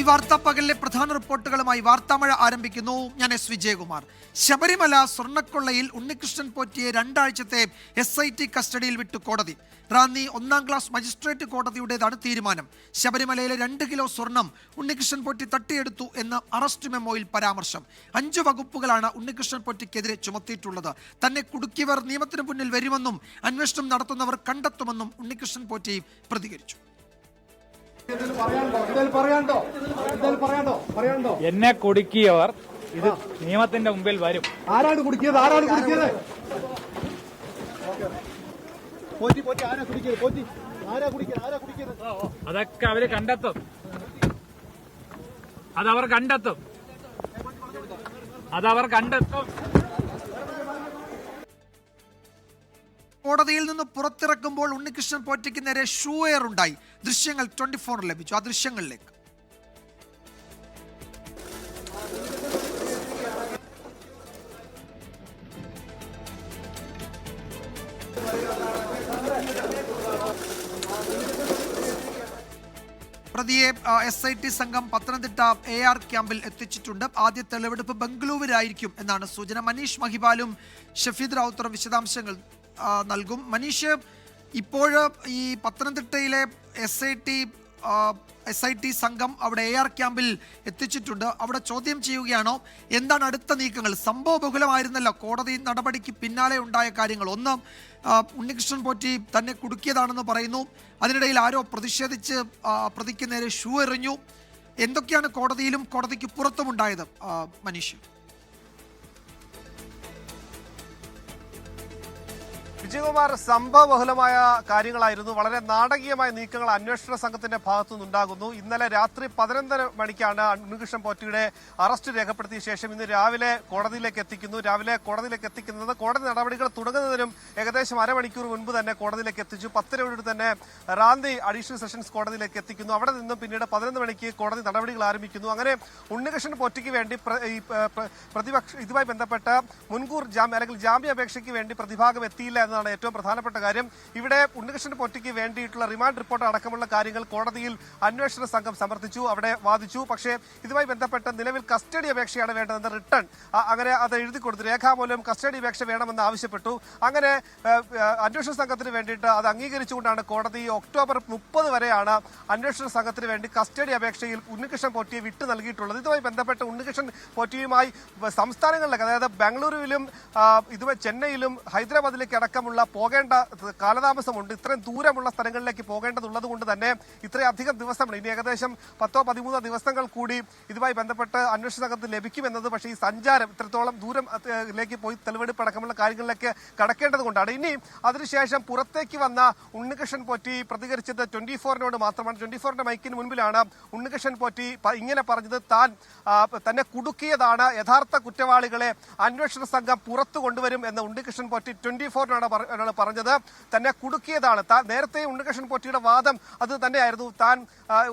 ഈ വാർത്താ പകലിലെ പ്രധാന റിപ്പോർട്ടുകളുമായി വാർത്താമഴ ആരംഭിക്കുന്നു. ഞാൻ എസ് വിജയകുമാർ. ശബരിമല സ്വർണ്ണക്കൊള്ളയിൽ ഉണ്ണികൃഷ്ണൻ പോറ്റിയെ 2 ആഴ്ചത്തെ SIT കസ്റ്റഡിയിൽ വിട്ടു കോടതി. റാന്നി 1ാം ക്ലാസ് മജിസ്ട്രേറ്റ് കോടതിയുടേതാണ് തീരുമാനം. ശബരിമലയിലെ 2 കിലോ സ്വർണം ഉണ്ണികൃഷ്ണൻ പോറ്റി തട്ടിയെടുത്തു എന്ന് അറസ്റ്റ് മെമ്മോയിൽ പരാമർശം. 5 വകുപ്പുകളാണ് ഉണ്ണികൃഷ്ണൻ പോറ്റിക്കെതിരെ ചുമത്തിയിട്ടുള്ളത്. തന്നെ കുടുക്കിയവർ നിയമത്തിന് മുന്നിൽ വരുമെന്നും അന്വേഷണം നടത്തുന്നവർ കണ്ടെത്തുമെന്നും ഉണ്ണികൃഷ്ണൻ പോറ്റി പ്രതികരിച്ചു. എന്നെ കുടുക്കിയവർ ഇത് നിയമത്തിന്റെ മുമ്പിൽ വരും. ആരാണ് കുടുക്കിയത്? അതൊക്കെ അവര് കണ്ടെത്തും. അതവർ കണ്ടെത്തും. കോടതിയിൽ നിന്ന് പുറത്തിറക്കുമ്പോൾ ഉണ്ണികൃഷ്ണൻ പോറ്റിക്ക് നേരെ ഷൂ എയർ ഉണ്ടായി. ദൃശ്യങ്ങൾ 24 ലഭിച്ചു. ആ ദൃശ്യങ്ങളിലേക്ക്. പ്രതിയെ SIT സംഘം പത്തനംതിട്ട AR ക്യാമ്പിൽ എത്തിച്ചിട്ടുണ്ട്. ആദ്യ തെളിവെടുപ്പ് ബംഗളൂരുവിലായിരിക്കും എന്നാണ് സൂചന. മനീഷ് മഹിപാലും ഷഫീദ് റാവുത്തറും വിശദാംശങ്ങൾ നൽകും. മനീഷ്, ഇപ്പോൾ ഈ പത്തനംതിട്ടയിലെ SIT സംഘം അവിടെ AR ക്യാമ്പിൽ എത്തിച്ചിട്ടുണ്ട്. അവിടെ ചോദ്യം ചെയ്യുകയാണോ? എന്താണ് അടുത്ത നീക്കങ്ങൾ? സംഭവ ബഹുലമായിരുന്നല്ലോ കോടതി നടപടിക്ക് പിന്നാലെ ഉണ്ടായ കാര്യങ്ങൾ. ഒന്ന്, ഉണ്ണികൃഷ്ണൻ പോറ്റി തന്നെ കുടുക്കിയതാണെന്ന് പറയുന്നു. അതിനിടയിൽ ആരോ പ്രതിഷേധിച്ച് പ്രതിക്ക് നേരെ ഷൂ എറിഞ്ഞു. എന്തൊക്കെയാണ് കോടതിയിലും കോടതിക്ക് പുറത്തുമുണ്ടായത് മനീഷ്? വിജയകുമാർ, സംഭവബഹുലമായ കാര്യങ്ങളായിരുന്നു. വളരെ നാടകീയമായ നീക്കങ്ങൾ അന്വേഷണ സംഘത്തിന്റെ ഭാഗത്തുനിന്നുണ്ടാകുന്നു. ഇന്നലെ രാത്രി 11:30 മണിക്കാണ് ഉണ്ണികൃഷ്ണൻ പോറ്റിയുടെ അറസ്റ്റ് രേഖപ്പെടുത്തിയ ശേഷം ഇന്ന് രാവിലെ കോടതിയിലേക്ക് എത്തിക്കുന്നു. രാവിലെ കോടതിയിലേക്ക് എത്തിക്കുന്നത് കോടതി നടപടികൾ തുടങ്ങുന്നതിനും ഏകദേശം അരമണിക്കൂർ മുൻപ് തന്നെ കോടതിയിലേക്ക് എത്തിച്ചു. 10:30 തന്നെ റാന്നി അഡീഷണൽ സെഷൻസ് കോടതിയിലേക്ക് എത്തിക്കുന്നു. അവിടെ നിന്നും പിന്നീട് 11 മണിക്ക് കോടതി നടപടികൾ ആരംഭിക്കുന്നു. അങ്ങനെ ഉണ്ണികൃഷ്ണൻ പോറ്റിക്ക് വേണ്ടി പ്രതിപക്ഷ ഇതുമായി ബന്ധപ്പെട്ട മുൻകൂർ ജാമ്യം അല്ലെങ്കിൽ ജാമ്യാപേക്ഷയ്ക്ക് വേണ്ടി പ്രതിഭാഗം എത്തിയില്ല എന്നതാണ് ഏറ്റവും പ്രധാനപ്പെട്ട കാര്യം. ഇവിടെ ഉണ്ണികൃഷ്ണൻ പോറ്റിക്ക് വേണ്ടിയിട്ടുള്ള റിമാൻഡ് റിപ്പോർട്ട് അടക്കമുള്ള കാര്യങ്ങൾ കോടതിയിൽ അന്വേഷണ സംഘം സമർപ്പിച്ചു, അവിടെ വാദിച്ചു. പക്ഷേ ഇതുമായി ബന്ധപ്പെട്ട നിലവിൽ കസ്റ്റഡി അപേക്ഷയാണ് വേണ്ടതെന്ന് റിട്ടേൺ അങ്ങനെ അത് എഴുതി കൊടുത്തു. രേഖാമൂലം കസ്റ്റഡി അപേക്ഷ വേണമെന്ന് ആവശ്യപ്പെട്ടു. അങ്ങനെ അന്വേഷണ സംഘത്തിന് വേണ്ടിയിട്ട് അത് അംഗീകരിച്ചുകൊണ്ടാണ് കോടതി ഒക്ടോബർ 30 വരെയാണ് അന്വേഷണ സംഘത്തിന് വേണ്ടി കസ്റ്റഡി അപേക്ഷയിൽ ഉണ്ണികൃഷ്ണൻ പോറ്റിയെ വിട്ടു നൽകിയിട്ടുള്ളത്. ഇതുമായി ബന്ധപ്പെട്ട് ഉണ്ണികൃഷ്ണൻ പോറ്റിയുമായി സംസ്ഥാനങ്ങളിലേക്ക്, അതായത് ബംഗളൂരുവിലും ഇതുമായി ചെന്നൈയിലും ഹൈദരാബാദിലേക്ക് അടക്കമുള്ള പോകേണ്ട കാലതാമസമുണ്ട്. ഇത്രയും ദൂരമുള്ള സ്ഥലങ്ങളിലേക്ക് പോകേണ്ടതുള്ളത് കൊണ്ട് തന്നെ ഇത്രയധികം ദിവസമാണ്. ഇനി ഏകദേശം 10-13 ദിവസങ്ങൾ കൂടി ഇതുമായി ബന്ധപ്പെട്ട് അന്വേഷണ സംഘത്തിന് ലഭിക്കുമെന്നത്. പക്ഷേ ഈ സഞ്ചാരം ഇത്രത്തോളം ദൂരത്തിലേക്ക് പോയി തെളിവെടുപ്പ് അടക്കമുള്ള കാര്യങ്ങളിലേക്ക് കടക്കേണ്ടത് കൊണ്ടാണ്. ഇനി അതിനുശേഷം പുറത്തേക്ക് വന്ന ഉണ്ണികൃഷ്ണൻ പോറ്റി പ്രതികരിച്ചത് 24-നോട് മാത്രമാണ്. 24-ന്റെ മൈക്കിന് മുൻപിലാണ് ഉണ്ണികൃഷ്ണൻ പോറ്റി ഇങ്ങനെ പറഞ്ഞത്: തന്നെ കുടുക്കിയതാണ്, യഥാർത്ഥ കുറ്റവാളികളെ അന്വേഷണ സംഘം പുറത്തു കൊണ്ടുവരും എന്ന് ഉണ്ണികൃഷ്ണൻ പോറ്റി 24-നോട് പറഞ്ഞത്. തന്നെ കുടുക്കിയതാണ്. നേരത്തെ ഉണ്ണികൃഷ്ണൻ പോറ്റിയുടെ വാദം അത് തന്നെയായിരുന്നു. താൻ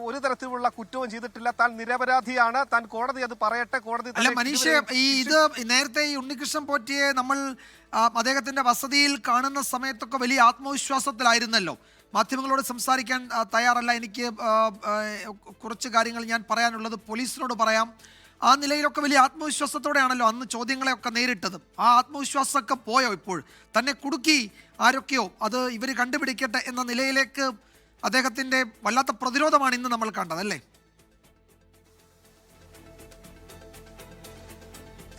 ഒരു തരത്തിലുള്ള കുറ്റവും ചെയ്തിട്ടില്ല, താൻ നിരപരാധിയാണ്, താൻ കോടതി അത് പറയട്ടെ, കോടതി. അല്ല മനീഷ്, ഇത് നേരത്തെ ഈ ഉണ്ണികൃഷ്ണൻ പോറ്റിയെ നമ്മൾ അദ്ദേഹത്തിന്റെ വസതിയിൽ കാണുന്ന സമയത്തൊക്കെ വലിയ ആത്മവിശ്വാസത്തിലായിരുന്നല്ലോ. മാധ്യമങ്ങളോട് സംസാരിക്കാൻ തയ്യാറല്ല, എനിക്ക് കുറച്ച് കാര്യങ്ങൾ ഞാൻ പറയാനുള്ളത് പോലീസിനോട് പറയാം. ആ നിലയിലൊക്കെ വലിയ ആത്മവിശ്വാസത്തോടെയാണല്ലോ അന്ന് ചോദ്യങ്ങളെയൊക്കെ നേരിട്ടത്. ആ ആത്മവിശ്വാസമൊക്കെ പോയോ? ഇപ്പോൾ തന്നെ കുടുക്കി ആരൊക്കെയോ, അത് ഇവർ കണ്ടുപിടിക്കട്ടെ എന്ന നിലയിലേക്ക് അദ്ദേഹത്തിൻ്റെ വല്ലാത്ത പ്രതിരോധമാണ് ഇന്ന് നമ്മൾ കണ്ടത്, അല്ലേ?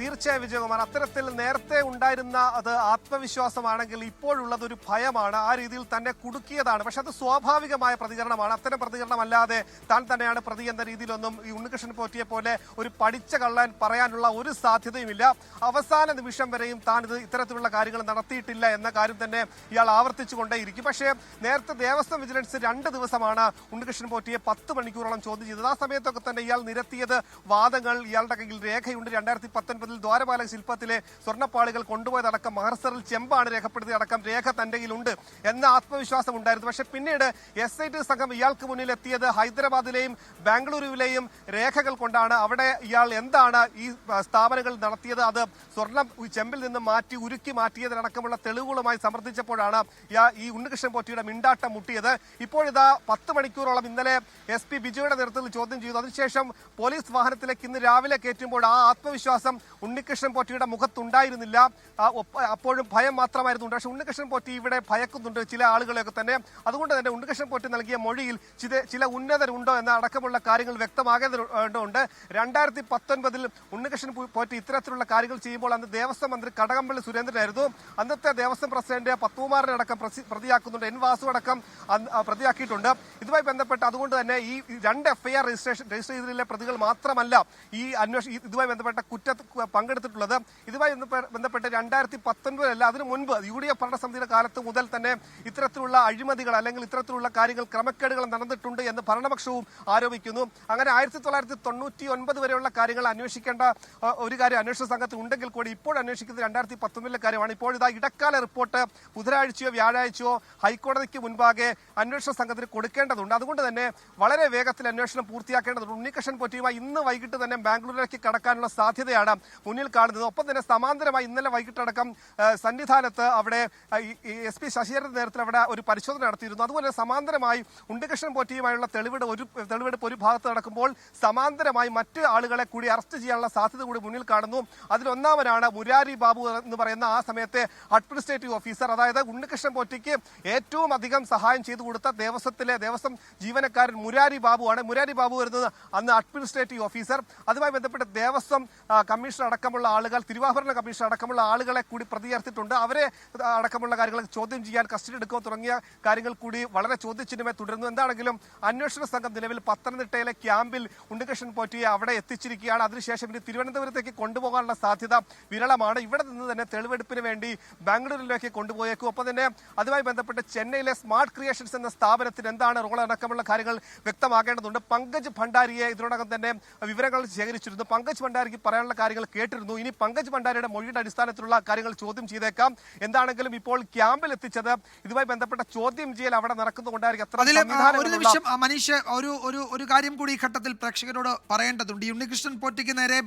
തീർച്ചയായും വിജയകുമാർ, അത്തരത്തിൽ നേരത്തെ ഉണ്ടായിരുന്ന അത് ആത്മവിശ്വാസമാണെങ്കിൽ ഇപ്പോഴുള്ളത് ഒരു ഭയമാണ്. ആ രീതിയിൽ തന്നെ കുടുക്കിയതാണ്. പക്ഷെ അത് സ്വാഭാവികമായ പ്രതികരണമാണ്. അത്തരം പ്രതികരണമല്ലാതെ താൻ തന്നെയാണ് പ്രതി എന്ന രീതിയിലൊന്നും ഈ ഉണ്ണികൃഷ്ണൻ പോറ്റിയെ പോലെ ഒരു പഠിച്ച കള്ളൻ പറയാനുള്ള ഒരു സാധ്യതയുമില്ല. അവസാന നിമിഷം വരെയും താൻ ഇത്തരത്തിലുള്ള കാര്യങ്ങൾ നടത്തിയിട്ടില്ല എന്ന കാര്യം തന്നെ ഇയാൾ ആവർത്തിച്ചുകൊണ്ടേയിരിക്കും. പക്ഷേ നേരത്തെ ദേവസ്വം വിജിലൻസ് 2 ദിവസമാണ് ഉണ്ണികൃഷ്ണൻ പോറ്റിയെ 10 മണിക്കൂറോളം ചോദ്യം ചെയ്തത്. ആ സമയത്തൊക്കെ തന്നെ ഇയാൾ നിരത്തിയത് വാദങ്ങൾ, ഇയാളുടെ കയ്യിൽ രേഖയുണ്ട്. 2019 1949 ദ്വാരപാലക ശില്പത്തിലെ സ്വർണ്ണപ്പാളികൾ കൊണ്ടുപോയതടക്കം മഹർസറിൽ ചെമ്പാണ് രേഖപ്പെടുത്തിയതടക്കം രേഖ തന്റെ കയ്യിലുണ്ട് എന്ന ആത്മവിശ്വാസം ഉണ്ടായിരുന്നു. പക്ഷെ പിന്നീട് SIT സംഘം ഇയാൾക്ക് മുന്നിൽ എത്തിയത് ഹൈദരാബാദിലെയും ബാംഗ്ലൂരുവിലെയും രേഖകൾ കൊണ്ടാണ്. അവിടെ ഇയാൾ എന്താണ് ഈ സ്ഥാപനങ്ങൾ നടത്തിയത്, അത് സ്വർണം ചെമ്പിൽ നിന്ന് മാറ്റി ഉരുക്കി മാറ്റിയതിനടക്കമുള്ള തെളിവുകളുമായി സമർത്ഥിച്ചപ്പോഴാണ് ഈ ഉണ്ണികൃഷ്ണൻ പോറ്റിയുടെ മിണ്ടാട്ടം മുട്ടിയത്. ഇപ്പോഴിതാ 10 മണിക്കൂറോളം ഇന്നലെ SP ബിജുയുടെ നേതൃത്വത്തിൽ ചോദ്യം ചെയ്തു. അതിനുശേഷം പോലീസ് വാഹനത്തിലേക്ക് ഇന്ന് രാവിലെ കയറ്റുമ്പോൾ ആ ആത്മവിശ്വാസം ഉണ്ണികൃഷ്ണൻ പോറ്റിയുടെ മുഖത്തുണ്ടായിരുന്നില്ല. അപ്പോഴും ഭയം മാത്രമായിരുന്നു. പക്ഷേ ഉണ്ണികൃഷ്ണൻ പോറ്റി ഇവിടെ ഭയക്കുന്നുണ്ട് ചില ആളുകളെയൊക്കെ തന്നെ. അതുകൊണ്ട് തന്നെ ഉണ്ണികൃഷ്ണൻ പോറ്റി നൽകിയ മൊഴിയിൽ ചില ഉന്നതരുണ്ടോ എന്ന അടക്കമുള്ള കാര്യങ്ങൾ വ്യക്തമാകേണ്ടതുണ്ട്. 2019 ഉണ്ണികൃഷ്ണൻ പോറ്റി ഇത്തരത്തിലുള്ള കാര്യങ്ങൾ ചെയ്യുമ്പോൾ അന്ന് ദേവസ്വം മന്ത്രി കടകംപള്ളി സുരേന്ദ്രനായിരുന്നു. അന്നത്തെ ദേവസ്വം പ്രസിഡന്റ് പത്മകുമാറിനെ അടക്കം പ്രതിയാക്കുന്നുണ്ട്, N വാസു അടക്കം പ്രതിയാക്കിയിട്ടുണ്ട്. ഇതുമായി ബന്ധപ്പെട്ട് അതുകൊണ്ട് തന്നെ ഈ 2 FIR രജിസ്റ്റർ ചെയ്തതിലെ പ്രതികൾ മാത്രമല്ല ഈ ഇതുമായി ബന്ധപ്പെട്ട കുറ്റത്തിൽ പങ്കെടുത്തിട്ടുള്ളത്. ഇതുമായി ബന്ധപ്പെട്ട് 2019 അതിനു മുൻപ് UDF ഭരണസമിതിയുടെ കാലത്ത് മുതൽ തന്നെ ഇത്തരത്തിലുള്ള അഴിമതികൾ അല്ലെങ്കിൽ ഇത്തരത്തിലുള്ള കാര്യങ്ങൾ ക്രമക്കേടുകൾ നടന്നിട്ടുണ്ട് എന്ന് ഭരണപക്ഷവും ആരോപിക്കുന്നു. അങ്ങനെ 1999 വരെയുള്ള കാര്യങ്ങൾ അന്വേഷിക്കേണ്ട ഒരു കാര്യം അന്വേഷണ സംഘത്തിൽ ഉണ്ടെങ്കിൽ കൂടി ഇപ്പോൾ അന്വേഷിക്കുന്നത് 2019 കാര്യമാണ്. ഇപ്പോൾ ഇതാ ഇടക്കാല റിപ്പോർട്ട് ബുധനാഴ്ചയോ വ്യാഴാഴ്ചയോ ഹൈക്കോടതിക്ക് മുൻപാകെ അന്വേഷണ സംഘത്തിന് കൊടുക്കേണ്ടതുണ്ട്. അതുകൊണ്ട് തന്നെ വളരെ വേഗത്തിൽ അന്വേഷണം പൂർത്തിയാക്കേണ്ടതുണ്ട്. ഉണ്ണികൃഷ്ണൻ പോറ്റിയുമായി ഇന്ന് വൈകിട്ട് തന്നെ ബാംഗ്ലൂരിലേക്ക് കടക്കാനുള്ള സാധ്യതയാണ് മുന്നിൽ കാണുന്നത്. ഒപ്പം തന്നെ സമാന്തരമായി ഇന്നലെ വൈകിട്ടടക്കം സന്നിധാനത്ത് അവിടെ SP ശശിധരന്റെ നേതൃത്വത്തിൽ അവിടെ ഒരു പരിശോധന നടത്തിയിരുന്നു. അതുപോലെ സമാന്തരമായി ഉണ്ണികൃഷ്ണൻ പോറ്റിയുമായുള്ള തെളിവെടുപ്പ് ഒരു ഭാഗത്ത് നടക്കുമ്പോൾ സമാന്തരമായി മറ്റ് ആളുകളെ കൂടി അറസ്റ്റ് ചെയ്യാനുള്ള സാധ്യത കൂടി മുന്നിൽ കാണുന്നു. അതിലൊന്നാമനാണ് മുരാരി ബാബു എന്ന് പറയുന്ന ആ സമയത്തെ അഡ്മിനിസ്ട്രേറ്റീവ് ഓഫീസർ. അതായത് ഉണ്ണികൃഷ്ണൻ പോറ്റിക്ക് ഏറ്റവും അധികം സഹായം ചെയ്തു കൊടുത്ത ദേവസ്വം ജീവനക്കാരൻ മുരാരി ബാബുവാണ്. മുരാരി ബാബു വരുന്നത് അന്ന് അഡ്മിനിസ്ട്രേറ്റീവ് ഓഫീസർ. അതുമായി ബന്ധപ്പെട്ട് ദേവസ്വം കമ്മീഷൻ അടക്കമുള്ള ആളുകൾ, തിരുവാഭരണ കമ്മീഷൻ അടക്കമുള്ള ആളുകളെ കൂടി പ്രതിചേർത്തിട്ടുണ്ട്. അവരെ അടക്കമുള്ള കാര്യങ്ങൾ ചോദ്യം ചെയ്യാൻ കസ്റ്റഡി എടുക്കുക തുടങ്ങിയ കാര്യങ്ങൾ കൂടി വളരെ ചോദ്യചിഹ്നമായി തുടരുന്നു. എന്താണെങ്കിലും അന്വേഷണ സംഘം നിലവിൽ പത്തനംതിട്ടയിലെ ക്യാമ്പിൽ ഉണ്ണികൃഷ്ണൻ പോറ്റിയെ അവിടെ എത്തിച്ചിരിക്കുകയാണ്. അതിനുശേഷം ഇനി തിരുവനന്തപുരത്തേക്ക് കൊണ്ടുപോകാനുള്ള സാധ്യത വിരളമാണ്. ഇവിടെ നിന്ന് തന്നെ തെളിവെടുപ്പിന് വേണ്ടി ബാംഗ്ലൂരിലേക്ക് കൊണ്ടുപോയേക്കും. ഒപ്പം തന്നെ അതുമായി ബന്ധപ്പെട്ട് ചെന്നൈയിലെ സ്മാർട്ട് ക്രിയേഷൻസ് എന്ന സ്ഥാപനത്തിന് എന്താണ് റോൾ അടക്കമുള്ള കാര്യങ്ങൾ വ്യക്തമാക്കേണ്ടതുണ്ട്. പങ്കജ് ഭണ്ഡാരിയെ ഇതിനോടകം തന്നെ വിവരങ്ങൾ ശേഖരിച്ചിരുന്നു. പങ്കജ് ഭണ്ഡാരിക്ക് പറയാനുള്ള കാര്യങ്ങൾ കേട്ടിരുന്നു. ഇനി പങ്കജ് ഭണ്ഡാരിയുടെ മൊഴിയുടെ അടിസ്ഥാനത്തിലുള്ള കാര്യങ്ങൾ ചോദ്യം ചെയ്തേക്കാം. എന്താണെങ്കിലും ഇപ്പോൾ ക്യാമ്പിൽ എത്തിച്ചത് ഇതുമായി ബന്ധപ്പെട്ട ചോദ്യം ചെയ്യൽ അവിടെ നടക്കുന്നുകൊണ്ടായിരിക്കും. ഒരു നിമിഷം മനീഷ്, ഒരു കാര്യം കൂടി ഈ ഘട്ടത്തിൽ പ്രേക്ഷകരോട് പറയേണ്ടതുണ്ട്. ഈ ഉണ്ണികൃഷ്ണൻ പോറ്റിക്ക് നേരെ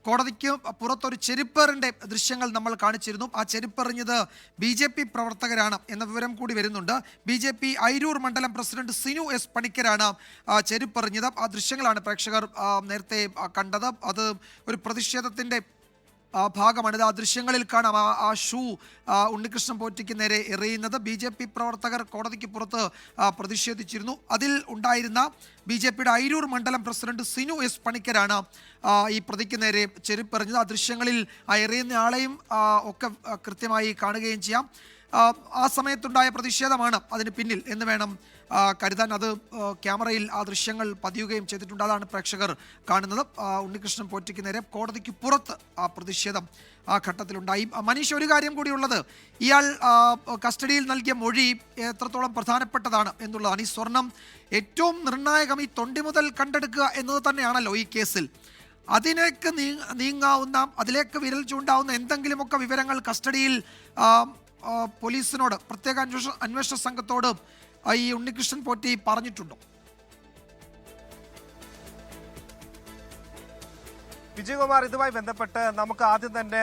കോടതിക്ക് പുറത്തൊരു ചെരുപ്പേറിന്റെ ദൃശ്യങ്ങൾ നമ്മൾ കാണിച്ചിരുന്നു. ആ ചെരുപ്പെറിഞ്ഞത് BJP പ്രവർത്തകരാണ് എന്ന വിവരം കൂടി വരുന്നുണ്ട്. BJP അയിരൂർ മണ്ഡലം പ്രസിഡന്റ് സിനു S പണിക്കരാണ് ചെരുപ്പെറിഞ്ഞത്. ആ ദൃശ്യങ്ങളാണ് പ്രേക്ഷകർ നേരത്തെ കണ്ടത്. അത് ഒരു പ്രതിഷേധത്തിന്റെ ഭാഗമാണിത്. ആ ദൃശ്യങ്ങളിൽ കാണാം ആ ഷൂ ഉണ്ണികൃഷ്ണൻ പോറ്റിക്ക് നേരെ എറിയുന്നത്. BJP പ്രവർത്തകർ കോടതിക്ക് പുറത്ത് പ്രതിഷേധിച്ചിരുന്നു. അതിൽ ഉണ്ടായിരുന്ന BJPയുടെ അയിരൂർ മണ്ഡലം പ്രസിഡന്റ് സിനു S പണിക്കരാണ് ഈ പ്രതിക്ക് നേരെ ചെരുപ്പെറിഞ്ഞത്. ആ ദൃശ്യങ്ങളിൽ ആ എറിയുന്ന ആളെയും ഒക്കെ കൃത്യമായി കാണുകയും ചെയ്യാം. ആ സമയത്തുണ്ടായ പ്രതിഷേധമാണ് അതിന് പിന്നിൽ എന്ന് വേണം കരുതാൻ. അത് ക്യാമറയിൽ ആ ദൃശ്യങ്ങൾ പതിയുകയും ചെയ്തിട്ടുണ്ട്. അതാണ് പ്രേക്ഷകർ കാണുന്നത്. ഉണ്ണികൃഷ്ണൻ പോറ്റിക്ക് നേരെ കോടതിക്ക് പുറത്ത് ആ പ്രതിഷേധം ആ ഘട്ടത്തിലുണ്ടായി. മനീഷ്, ഒരു കാര്യം കൂടിയുള്ളത്, ഇയാൾ കസ്റ്റഡിയിൽ നൽകിയ മൊഴി എത്രത്തോളം പ്രധാനപ്പെട്ടതാണ് എന്നുള്ളതാണ്. ഈ സ്വർണം ഏറ്റവും നിർണായകം ഈ തൊണ്ടി മുതൽ കണ്ടെടുക്കുക എന്നത് തന്നെയാണല്ലോ ഈ കേസിൽ. അതിലേക്ക് നീങ്ങാവുന്ന, അതിലേക്ക് വിരൽ ചൂണ്ടാവുന്ന എന്തെങ്കിലുമൊക്കെ വിവരങ്ങൾ കസ്റ്റഡിയിൽ പോലീസിനോട്, പ്രത്യേക അന്വേഷണ സംഘത്തോട് ഈ ഉണ്ണികൃഷ്ണൻ പോറ്റി പറഞ്ഞിട്ടുണ്ടോ? വിജയകുമാർ, ഇതുമായി ബന്ധപ്പെട്ട് നമുക്ക് ആദ്യം തന്നെ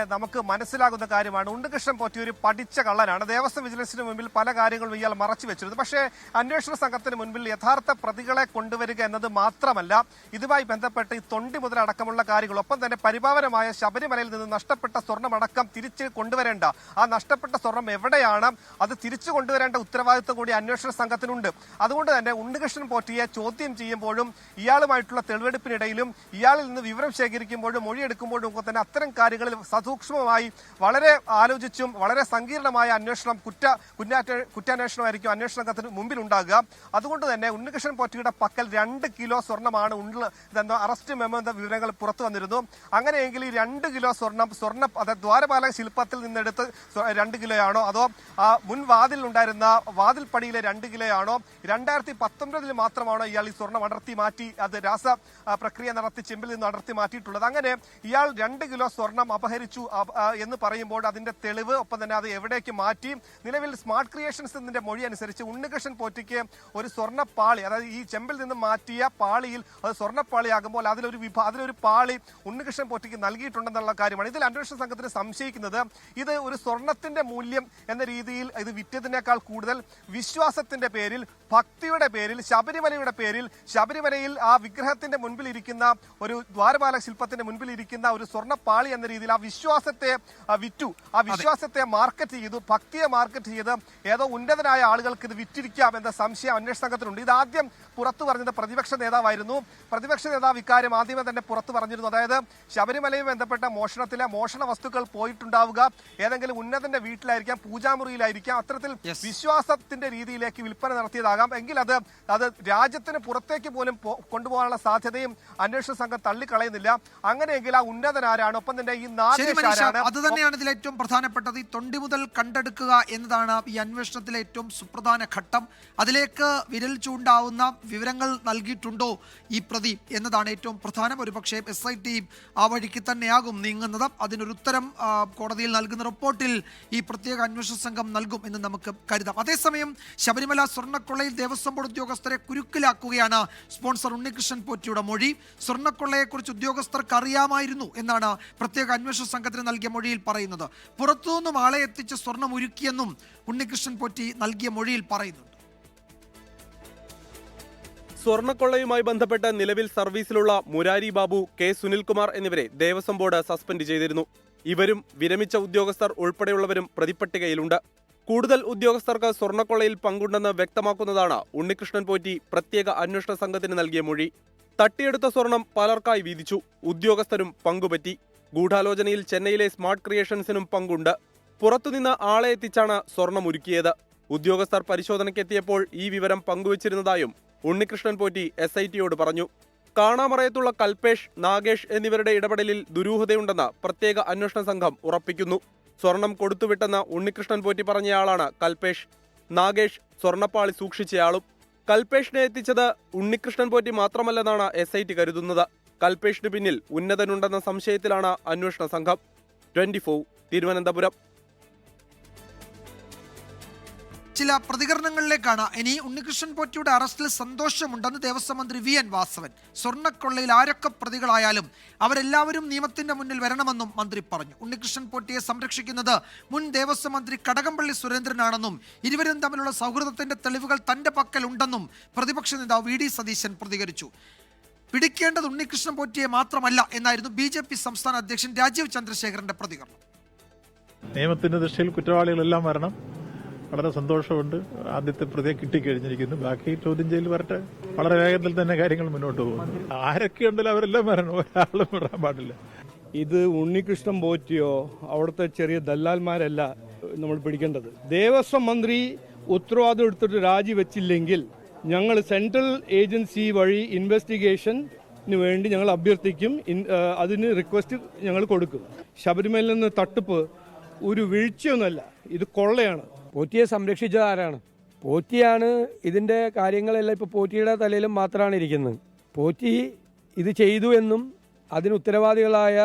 മനസ്സിലാകുന്ന കാര്യമാണ്, ഉണ്ണികൃഷ്ണൻ പോറ്റി ഒരു പഠിച്ച കള്ളനാണ്. ദേവസ്വം വിജിലൻസിന് മുമ്പിൽ പല കാര്യങ്ങളും ഇയാൾ മറച്ചു വെച്ചിരുന്നു. പക്ഷേ അന്വേഷണ സംഘത്തിന് മുൻപിൽ യഥാർത്ഥ പ്രതികളെ കൊണ്ടുവരിക എന്നത് മാത്രമല്ല, ഇതുമായി ബന്ധപ്പെട്ട് ഈ തൊണ്ടി മുതലടക്കമുള്ള കാര്യങ്ങൾ, ഒപ്പം തന്നെ പരിപാവനമായ ശബരിമലയിൽ നിന്ന് നഷ്ടപ്പെട്ട സ്വർണ്ണമടക്കം തിരിച്ച് കൊണ്ടുവരേണ്ട, ആ നഷ്ടപ്പെട്ട സ്വർണം എവിടെയാണ്, അത് തിരിച്ചു കൊണ്ടുവരേണ്ട ഉത്തരവാദിത്വം കൂടി അന്വേഷണ സംഘത്തിനുണ്ട്. അതുകൊണ്ട് തന്നെ ഉണ്ണികൃഷ്ണൻ പോറ്റിയെ ചോദ്യം ചെയ്യുമ്പോഴും ഇയാളുമായിട്ടുള്ള തെളിവെടുപ്പിനിടയിലും ഇയാളിൽ നിന്ന് വിവരം ശേഖരിക്കുമ്പോൾ മൊഴിയെടുക്കുമ്പോഴും ഒക്കെ തന്നെ അത്തരം കാര്യങ്ങളിൽ സസൂക്ഷ്മമായി വളരെ ആലോചിച്ചും വളരെ സങ്കീർണമായ അന്വേഷണം, കുറ്റാന്വേഷണമായിരിക്കും അന്വേഷണ സംഘത്തിന് മുമ്പിൽ ഉണ്ടാകുക. അതുകൊണ്ട് തന്നെ ഉണ്ണികൃഷ്ണൻ പോറ്റിയുടെ പക്കൽ 2 കിലോ സ്വർണ്ണമാണ് ഇതെന്നോ അറസ്റ്റ് മെമ്മോ എന്ന വിവരങ്ങൾ പുറത്തു വന്നിരുന്നു. അങ്ങനെയെങ്കിൽ ഈ 2 കിലോ സ്വർണം അത് ദ്വാരപാലക ശില്പത്തിൽ നിന്നെടുത്ത് 2 കിലോയാണോ, അതോ മുൻ വാതിലുണ്ടായിരുന്ന വാതിൽപ്പടിയിലെ 2 കിലോയാണോ, 2019 മാത്രമാണോ ഇയാൾ ഈ സ്വർണം അടർത്തി മാറ്റി അത് രാസ പ്രക്രിയ നടത്തി ചെമ്പിൽ നിന്ന് അടർത്തി മാറ്റിയിട്ടുള്ളത്? അങ്ങനെ ഇയാൾ 2 കിലോ സ്വർണം അപഹരിച്ചു എന്ന് പറയുമ്പോൾ അതിന്റെ തെളിവ്, ഒപ്പം തന്നെ അത് എവിടേക്ക് മാറ്റി. നിലവിൽ സ്മാർട്ട് ക്രിയേഷൻസ് എന്നതിന്റെ മൊഴി അനുസരിച്ച് ഉണ്ണികൃഷ്ണൻ പോറ്റിക്ക് ഒരു സ്വർണ്ണപ്പാളി, അതായത് ഈ ചെമ്പിൽ നിന്ന് മാറ്റിയ പാളിയിൽ അത് സ്വർണ്ണപ്പാളിയാകുമ്പോൾ അതിലൊരു പാളി ഉണ്ണികൃഷ്ണൻ പോറ്റിക്ക് നൽകിയിട്ടുണ്ടെന്നുള്ള കാര്യമാണ്. ഇതിൽ അന്വേഷണ സംഘത്തിന് സംശയിക്കുന്നത് ഇത് ഒരു സ്വർണത്തിന്റെ മൂല്യം എന്ന രീതിയിൽ ഇത് വിറ്റതിനേക്കാൾ കൂടുതൽ വിശ്വാസത്തിന്റെ പേരിൽ, ഭക്തിയുടെ പേരിൽ, ശബരിമലയുടെ പേരിൽ, ശബരിമലയിൽ ആ വിഗ്രഹത്തിന്റെ മുൻപിൽ ഇരിക്കുന്ന ഒരു ദ്വാരപാലക ശില്പത്തിന്റെ മുൻപിൽ ഇരിക്കുന്ന ഒരു സ്വർണ്ണപ്പാളി എന്ന രീതിയിൽ ആ വിശ്വാസത്തെ വിറ്റു, ആ വിശ്വാസത്തെ മാർക്കറ്റ് ചെയ്തു, ഭക്തിയെ മാർക്കറ്റ് ചെയ്ത് ഏതോ ഉന്നതനായ ആളുകൾക്ക് ഇത് വിറ്റിരിക്കാം എന്ന സംശയം അന്വേഷണ സംഘത്തിനുണ്ട്. ഇതാദ്യം പുറത്തു പറഞ്ഞത് പ്രതിപക്ഷ നേതാവായിരുന്നു. പ്രതിപക്ഷ നേതാവ് ഇക്കാര്യം ആദ്യമേ തന്നെ പുറത്തു പറഞ്ഞിരുന്നു. അതായത് ശബരിമലയുമായി ബന്ധപ്പെട്ട മോഷണ വസ്തുക്കൾ പോയിട്ടുണ്ടാവുക ഏതെങ്കിലും ഉന്നതന്റെ വീട്ടിലായിരിക്കാം, പൂജാമുറിയിലായിരിക്കാം, അത്തരത്തിൽ വിശ്വാസത്തിന്റെ രീതിയിലേക്ക് വിൽപ്പന നടത്തിയതാകാം. എങ്കിൽ അത് രാജ്യത്തിന് പുറത്തേക്ക് പോലും കൊണ്ടുപോകാനുള്ള സാധ്യതയും അന്വേഷണ സംഘം തള്ളിക്കളയുന്നില്ല. അങ്ങനെയെങ്കിൽ ആ ഉന്നതനാരാണ്, ഒപ്പം തന്നെ ഈ അത് തന്നെയാണ് ഇതിൽ ഏറ്റവും പ്രധാനപ്പെട്ടത്. ഈ തൊണ്ടി മുതൽ കണ്ടെടുക്കുക എന്നതാണ് ഈ അന്വേഷണത്തിലെ ഏറ്റവും സുപ്രധാന ഘട്ടം. അതിലേക്ക് വിരൽ ചൂണ്ടാവുന്ന വിവരങ്ങൾ നൽകിയിട്ടുണ്ടോ ഈ പ്രതി എന്നതാണ് ഏറ്റവും പ്രധാനം. ഒരുപക്ഷെ SIT ആ വഴിക്ക് തന്നെയാകും നീങ്ങുന്നത്. അതിനൊരു ഉത്തരം കോടതിയിൽ നൽകുന്ന റിപ്പോർട്ടിൽ ഈ പ്രത്യേക അന്വേഷണ സംഘം നൽകും എന്ന് നമുക്ക് കരുതാം. അതേസമയം ശബരിമല സ്വർണ്ണക്കൊള്ളയിൽ ദേവസ്വം ബോർഡ് ഉദ്യോഗസ്ഥരെ കുരുക്കിലാക്കുകയാണ് സ്പോൺസർ ഉണ്ണികൃഷ്ണൻ പോറ്റിയുടെ മൊഴി. സ്വർണ്ണക്കൊള്ളയെക്കുറിച്ച് ഉദ്യോഗസ്ഥർക്ക് അറിയാമായിരുന്നു എന്നാണ് പ്രത്യേക അന്വേഷണ സംഘത്തിന് നൽകിയ മൊഴിയിൽ പറയുന്നത്. പുറത്തുനിന്നും ആളെ എത്തിച്ച് സ്വർണം ഉരുക്കിയെന്നും ഉണ്ണികൃഷ്ണൻ പോറ്റി നൽകിയ മൊഴിയിൽ പറയുന്നുണ്ട്. സ്വർണ്ണക്കൊള്ളയുമായി ബന്ധപ്പെട്ട് നിലവിൽ സർവീസിലുള്ള മുരാരി ബാബു, K. സുനിൽകുമാർ എന്നിവരെ ദേവസ്വം ബോർഡ് സസ്പെൻഡ് ചെയ്തിരുന്നു. ഇവരും വിരമിച്ച ഉദ്യോഗസ്ഥർ ഉൾപ്പെടെയുള്ളവരും പ്രതിപട്ടികയിലുണ്ട്. കൂടുതൽ ഉദ്യോഗസ്ഥർക്ക് സ്വർണ്ണക്കൊള്ളയിൽ പങ്കുണ്ടെന്ന് വ്യക്തമാക്കുന്നതാണ് ഉണ്ണികൃഷ്ണൻ പോറ്റി പ്രത്യേക അന്വേഷണ സംഘത്തിന് നൽകിയ മൊഴി. തട്ടിയെടുത്ത സ്വർണം പലർക്കായി വീതിച്ചു, ഉദ്യോഗസ്ഥരും പങ്കുപറ്റി. ഗൂഢാലോചനയിൽ ചെന്നൈയിലെ സ്മാർട്ട് ക്രിയേഷൻസിനും പങ്കുണ്ട്. പുറത്തുനിന്ന് ആളെ എത്തിച്ചാണ് സ്വർണം ഒരുക്കിയത്. ഉദ്യോഗസ്ഥർ പരിശോധനയ്ക്കെത്തിയപ്പോൾ ഈ വിവരം പങ്കുവച്ചിരുന്നതായും ഉണ്ണികൃഷ്ണൻ പോറ്റി SITയോട് പറഞ്ഞു. കാണാമറയത്തുള്ള കൽപേഷ്, നാഗേഷ് എന്നിവരുടെ ഇടപെടലിൽ ദുരൂഹതയുണ്ടെന്ന് പ്രത്യേക അന്വേഷണ സംഘം ഉറപ്പിക്കുന്നു. സ്വർണം കൊടുത്തുവിട്ടെന്ന് ഉണ്ണികൃഷ്ണൻ പോറ്റി പറഞ്ഞയാളാണ് കൽപേഷ്. നാഗേഷ് സ്വർണ്ണപ്പാളി സൂക്ഷിച്ചയാളും. കൽപേഷിനെ എത്തിച്ചത് ഉണ്ണികൃഷ്ണൻ പോറ്റി മാത്രമല്ലെന്നാണ് SIT കരുതുന്നത്. കൽപേഷിന് പിന്നിൽ ഉന്നതനുണ്ടെന്ന സംശയത്തിലാണ് അന്വേഷണ സംഘം. 24 തിരുവനന്തപുരം. ചില പ്രതികരണങ്ങളിലേക്കാണ് ഇനി. ഉണ്ണികൃഷ്ണൻ പോറ്റിയുടെ അറസ്റ്റിൽ സന്തോഷമുണ്ടെന്ന് ദേവസ്വം മന്ത്രി VN വാസവൻ. സ്വർണ്ണക്കൊള്ളയിൽ ആരൊക്കെ പ്രതികളായാലും അവരെല്ലാവരും നിയമത്തിന്റെ മുന്നിൽ വരണമെന്നും മന്ത്രി പറഞ്ഞു. ഉണ്ണികൃഷ്ണൻ പോറ്റിയെ സംരക്ഷിക്കുന്നത് മുൻ ദേവസ്വം മന്ത്രി കടകംപള്ളി സുരേന്ദ്രനാണെന്നും ഇരുവരും തമ്മിലുള്ള സൗഹൃദത്തിന്റെ തെളിവുകൾ തന്റെ പക്കലുണ്ടെന്നും പ്രതിപക്ഷ നേതാവ് VD സതീശൻ പ്രതികരിച്ചു. പിടിക്കേണ്ടത് ഉണ്ണികൃഷ്ണൻ പോറ്റിയെ മാത്രമല്ല എന്നായിരുന്നു BJP സംസ്ഥാന അധ്യക്ഷൻ രാജീവ് ചന്ദ്രശേഖരന്റെ പ്രതികരണം. നിയമത്തിന്റെ ദൃഷ്ടിയിൽ കുറ്റവാളികളെല്ലാം വരണം. വളരെ സന്തോഷമുണ്ട്. ആദ്യത്തെ പ്രതിയെ കിട്ടിക്കഴിഞ്ഞിരിക്കുന്നു. ബാക്കി ചോദ്യം ചെയ്യൽ വരട്ടെ. വളരെ വേഗത്തിൽ തന്നെ കാര്യങ്ങൾ മുന്നോട്ട് പോകുന്നു. ആരൊക്കെ ഉണ്ടല്ലോ അവരെല്ലാം വരണം, ഒരാളും വിടാൻ പാടില്ല. ഇത് ഉണ്ണികൃഷ്ണൻ പോറ്റിയോ അവിടുത്തെ ചെറിയ ദല്ലാൽമാരല്ല നമ്മൾ പിടിക്കേണ്ടത്. ദേവസ്വം മന്ത്രി ഉത്തരവാദിത്വം എടുത്തിട്ട് രാജിവെച്ചില്ലെങ്കിൽ ഞങ്ങൾ സെൻട്രൽ ഏജൻസി വഴി ഇൻവെസ്റ്റിഗേഷന് വേണ്ടി ഞങ്ങൾ അഭ്യർത്ഥിക്കും. അതിന് റിക്വസ്റ്റ് ഞങ്ങൾ കൊടുക്കും. ശബരിമലയിൽ നിന്ന് തട്ടിപ്പ് ഒരു വീഴ്ചയൊന്നുമല്ല, ഇത് കൊള്ളയാണ്. പോറ്റിയെ സംരക്ഷിച്ചത് ആരാണ്? പോറ്റിയാണ് ഇതിൻ്റെ കാര്യങ്ങളെല്ലാം ഇപ്പോൾ പോറ്റിയുടെ തലയിലും മാത്രമാണ് ഇരിക്കുന്നത്. പോറ്റി ഇത് ചെയ്തു എന്നും അതിന് ഉത്തരവാദികളായ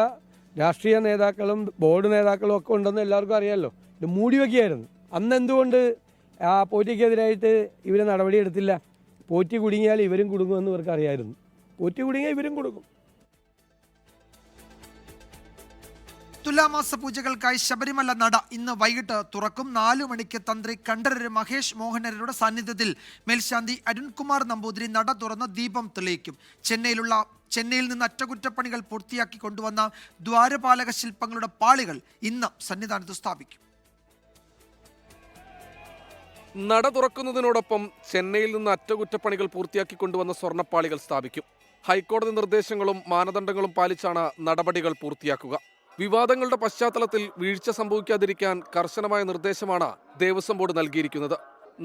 രാഷ്ട്രീയ നേതാക്കളും ബോർഡ് നേതാക്കളും ഒക്കെ ഉണ്ടെന്ന് എല്ലാവർക്കും അറിയാമല്ലോ. ഇത് മൂടി വയ്ക്കുകയായിരുന്നു. അന്ന് എന്തുകൊണ്ട് ആ പോറ്റിക്കെതിരായിട്ട് ഇവർ നടപടിയെടുത്തില്ല? പോറ്റി കുടുങ്ങിയാൽ ഇവരും കുടുങ്ങുമെന്ന് ഇവർക്ക് അറിയാമായിരുന്നു. പോറ്റി കുടുങ്ങിയാൽ ഇവരും കൊടുക്കും. തുലാമാസ പൂജകൾക്കായി ശബരിമല നട ഇന്ന് വൈകിട്ട് തുറക്കും. 4 മണിക്ക് തന്ത്രി കണ്ഠരര് മഹേഷ് മോഹനരുടെ സാന്നിധ്യത്തിൽ മേൽശാന്തി അരുൺകുമാർ നമ്പൂതിരി നട തുറന്ന് ദീപം തെളിയിക്കും. ചെന്നൈയിൽ നിന്ന് അറ്റകുറ്റപ്പണികൾ പൂർത്തിയാക്കി കൊണ്ടുവന്ന ദ്വാരപാലക ശില്പങ്ങളുടെ പാളികൾ ഇന്ന് സന്നിധാനത്ത് സ്ഥാപിക്കും. നട തുറക്കുന്നതിനോടൊപ്പം ചെന്നൈയിൽ നിന്ന് അറ്റകുറ്റപ്പണികൾ പൂർത്തിയാക്കി കൊണ്ടുവന്ന സ്വർണ്ണപ്പാളികൾ സ്ഥാപിക്കും. ഹൈക്കോടതി നിർദ്ദേശങ്ങളും മാനദണ്ഡങ്ങളും പാലിച്ചാണ് നടപടികൾ പൂർത്തിയാക്കുക. വിവാദങ്ങളുടെ പശ്ചാത്തലത്തിൽ വീഴ്ച സംഭവിക്കാതിരിക്കാൻ കർശനമായ നിർദ്ദേശമാണ് ദേവസ്വം ബോർഡ് നൽകിയിരിക്കുന്നത്.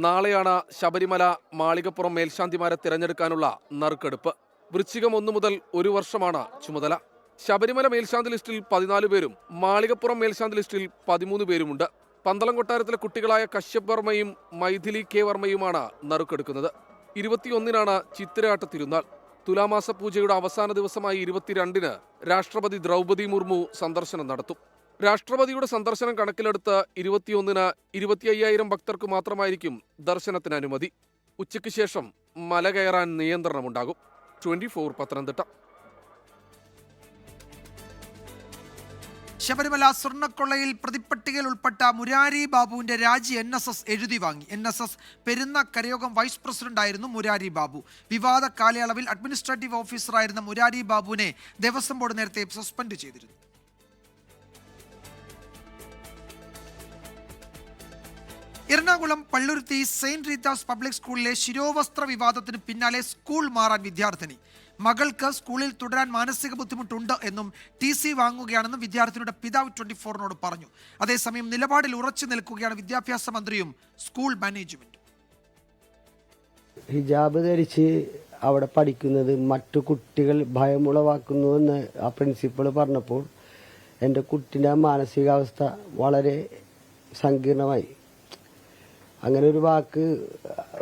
നാളെയാണ് ശബരിമല മാളികപ്പുറം മേൽശാന്തിമാരെ തിരഞ്ഞെടുക്കാനുള്ള നറുക്കെടുപ്പ്. വൃശ്ചികം 1 മുതൽ 1 വർഷമാണ് ചുമതല. ശബരിമല മേൽശാന്തി ലിസ്റ്റിൽ 14 പേരും മാളികപ്പുറം മേൽശാന്തി ലിസ്റ്റിൽ 13 പേരുമുണ്ട്. പന്തളം കൊട്ടാരത്തിലെ കുട്ടികളായ കശ്യപ് വർമ്മയും മൈഥിലി K വർമ്മയുമാണ് നറുക്കെടുക്കുന്നത്. 21-നാണ് ചിത്തിരയാട്ട തിരുനാൾ. തുലാമാസ പൂജയുടെ അവസാന ദിവസമായ 22-ന് രാഷ്ട്രപതി ദ്രൗപദി മുർമു സന്ദർശനം നടത്തും. രാഷ്ട്രപതിയുടെ സന്ദർശനം കണക്കിലെടുത്ത് 21-ന് 25,000 ഭക്തർക്ക് മാത്രമായിരിക്കും ദർശനത്തിന് അനുമതി. ഉച്ചയ്ക്ക് ശേഷം മല കയറാൻ നിയന്ത്രണമുണ്ടാകും. 24 പത്തനംതിട്ട. ശബരിമല സ്വർണ്ണക്കൊള്ളയിൽ പ്രതിപ്പട്ടികയിൽ ഉൾപ്പെട്ട മുരാരി ബാബുവിന്റെ രാജി NSS എഴുതി വാങ്ങി. NSS പെരുന്ന കരയോഗം വൈസ് പ്രസിഡന്റായിരുന്നു മുരാരി ബാബു. വിവാദ കാലയളവിൽ അഡ്മിനിസ്ട്രേറ്റീവ് ഓഫീസറായിരുന്ന മുരാരി ബാബുവിനെ ദേവസ്വം ബോർഡ് നേരത്തെ സസ്പെൻഡ് ചെയ്തിരുന്നു. Ernakulam Palluruthy Saint Rita's public സ്കൂളിലെ ശിരോവസ്ത്ര വിവാദത്തിന് പിന്നാലെ സ്കൂൾ മാറാൻ വിദ്യാർത്ഥിനി. മകൾക്ക് സ്കൂളിൽ തുടരാൻ മാനസിക ബുദ്ധിമുട്ടുണ്ട് എന്നും TC വാങ്ങുകയാണെന്നും വിദ്യാർത്ഥിനിയുടെ പിതാവ് 24-നോട് പറഞ്ഞു. അതേസമയം നിലപാടിൽ ഉറച്ചു നിൽക്കുകയാണ് വിദ്യാഭ്യാസ മന്ത്രിയും സ്കൂൾ മാനേജ്മെന്റും. ഹിജാബ് ധരിച്ച് അവിടെ പഠിക്കുന്നത് മറ്റു കുട്ടികൾ ഭയമുളവാക്കുന്നുവെന്ന് ആ പ്രിൻസിപ്പൾ പറഞ്ഞപ്പോൾ എൻ്റെ കുട്ടിൻ്റെ മാനസികാവസ്ഥ വളരെ സങ്കീർണമായി. അങ്ങനെ ഒരു വാക്ക്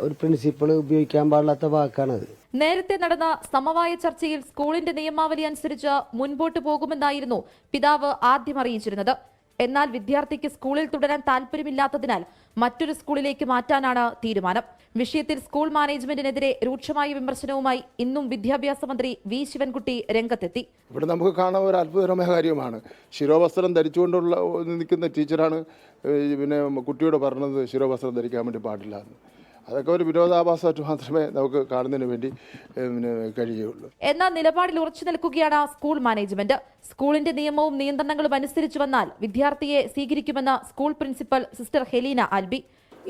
ഒരു പ്രിൻസിപ്പൾ ഉപയോഗിക്കാൻ പാടില്ലാത്ത വാക്കാണത്. നേരത്തെ നടന്ന സമവായ ചർച്ചയിൽ സ്കൂളിന്റെ നിയമാവലി അനുസരിച്ച് മുൻപോട്ട് പോകുമെന്നായിരുന്നു പിതാവ് ആദ്യം അറിയിച്ചിരുന്നത്. എന്നാൽ വിദ്യാർത്ഥിക്ക് സ്കൂളിൽ തുടരാൻ താല്പര്യമില്ലാത്തതിനാൽ മറ്റൊരു സ്കൂളിലേക്ക് മാറ്റാനാണ് തീരുമാനം. വിഷയത്തിൽ സ്കൂൾ മാനേജ്മെന്റിനെതിരെ രൂക്ഷമായ വിമർശനവുമായി ഇന്നും വിദ്യാഭ്യാസ മന്ത്രി V. ശിവൻകുട്ടി രംഗത്തെത്തി. ഇവിടെ നമുക്ക് കാണാൻ ഒരു അത്ഭുതകരമായ കാര്യമാണ്. ശിരോവസ്ത്രം ധരിച്ചുകൊണ്ടുള്ള നിൽക്കുന്ന ടീച്ചറാണ് പിന്നെ കുട്ടിയോട് പറഞ്ഞത് ശിരോവസ്ത്രം ധരിക്കാൻ വേണ്ടി പാടില്ല എന്ന്. അതൊക്കെ ഒരു വിരോധാഭാസമായിട്ട് മാത്രമേ നമുക്ക് കാണുന്നതിന് വേണ്ടി കഴിയുകയുള്ളൂ. എന്നാൽ നിലപാടിൽ ഉറച്ചു നിൽക്കുകയാണ് സ്കൂൾ മാനേജ്മെന്റ്. സ്കൂളിന്റെ നിയമവും നിയന്ത്രണങ്ങളും അനുസരിച്ചു വന്നാൽ വിദ്യാർത്ഥിയെ സ്വീകരിക്കുമെന്ന് school principal sister Helena Albi.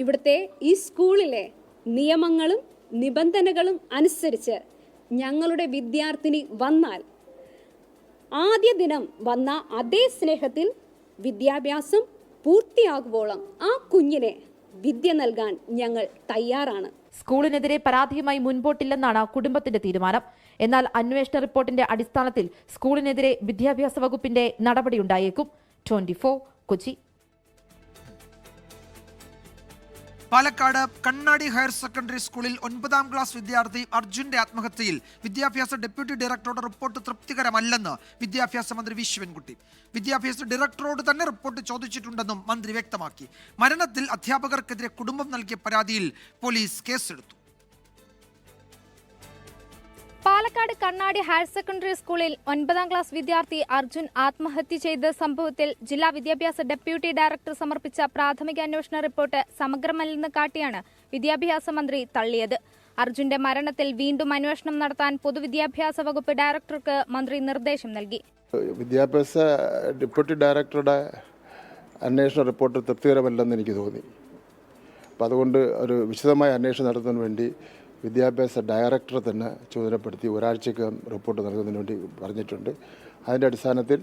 ഇവിടുത്തെ ഈ സ്കൂളിലെ നിയമങ്ങളും നിബന്ധനകളും അനുസരിച്ച് ഞങ്ങളുടെ വിദ്യാർത്ഥിനി വന്നാൽ ആദ്യ ദിനം വന്ന അതേ സ്നേഹത്തിൽ വിദ്യാഭ്യാസം പൂർത്തിയാകുവോളം ആ കുഞ്ഞിനെ വിദ്യ നൽകാൻ ഞങ്ങൾ തയ്യാറാണ്. സ്കൂളിനെതിരെ പരാതിയുമായി മുൻപോട്ടില്ലെന്നാണ് കുടുംബത്തിന്റെ തീരുമാനം. എന്നാൽ അന്വേഷണ റിപ്പോർട്ടിന്റെ അടിസ്ഥാനത്തിൽ സ്കൂളിനെതിരെ വിദ്യാഭ്യാസ വകുപ്പിന്റെ നടപടിയുണ്ടായേക്കും. 24 കൊച്ചി. പാലക്കാട് കണ്ണാടി ഹയർ സെക്കൻഡറി സ്കൂളിൽ 9ാം ക്ലാസ് വിദ്യാർത്ഥി അർജുന്റെ ആത്മഹത്യയിൽ വിദ്യാഭ്യാസ ഡെപ്യൂട്ടി ഡയറക്ടറുടെ റിപ്പോർട്ട് തൃപ്തികരമല്ലെന്ന് വിദ്യാഭ്യാസ മന്ത്രി V. ശിവൻകുട്ടി. വിദ്യാഭ്യാസ ഡയറക്ടറോട് തന്നെ റിപ്പോർട്ട് ചോദിച്ചിട്ടുണ്ടെന്നും മന്ത്രി വ്യക്തമാക്കി. മരണത്തിൽ അധ്യാപകർക്കെതിരെ കുടുംബം നൽകിയ പരാതിയിൽ പോലീസ് കേസെടുത്തു. പാലക്കാട് കണ്ണാടി ഹയർ സെക്കൻഡറി സ്കൂളിൽ 9ാം ക്ലാസ് വിദ്യാർത്ഥി അർജുൻ ആത്മഹത്യ ചെയ്ത സംഭവത്തിൽ ജില്ലാ വിദ്യാഭ്യാസ ഡെപ്യൂട്ടി ഡയറക്ടർ സമർപ്പിച്ച പ്രാഥമിക അന്വേഷണ റിപ്പോർട്ട് സമഗ്രമല്ലെന്ന് കാട്ടിയാണ് വിദ്യാഭ്യാസ മന്ത്രി തള്ളിയത്. അർജുന്റെ മരണത്തിൽ വീണ്ടും അന്വേഷണം നടത്താൻ പൊതുവിദ്യാഭ്യാസ വകുപ്പ് ഡയറക്ടർക്ക് മന്ത്രി നിർദ്ദേശം നൽകി. വിദ്യാഭ്യാസ ഡെപ്യൂട്ടി ഡയറക്ടറുടെ അന്വേഷണ റിപ്പോർട്ട് തൃപ്തികരമല്ലെന്ന് എനിക്ക് തോന്നി. അപ്പം അതുകൊണ്ട് ഒരു വിശദമായ അന്വേഷണം നടത്തുന്നതിന് വേണ്ടി വിദ്യാഭ്യാസ ഡയറക്ടറെ തന്നെ ചുമതലപ്പെടുത്തി ഒരാഴ്ചക്കകം റിപ്പോർട്ട് നൽകുന്നതിന് വേണ്ടി പറഞ്ഞിട്ടുണ്ട്. അതിൻ്റെ അടിസ്ഥാനത്തിൽ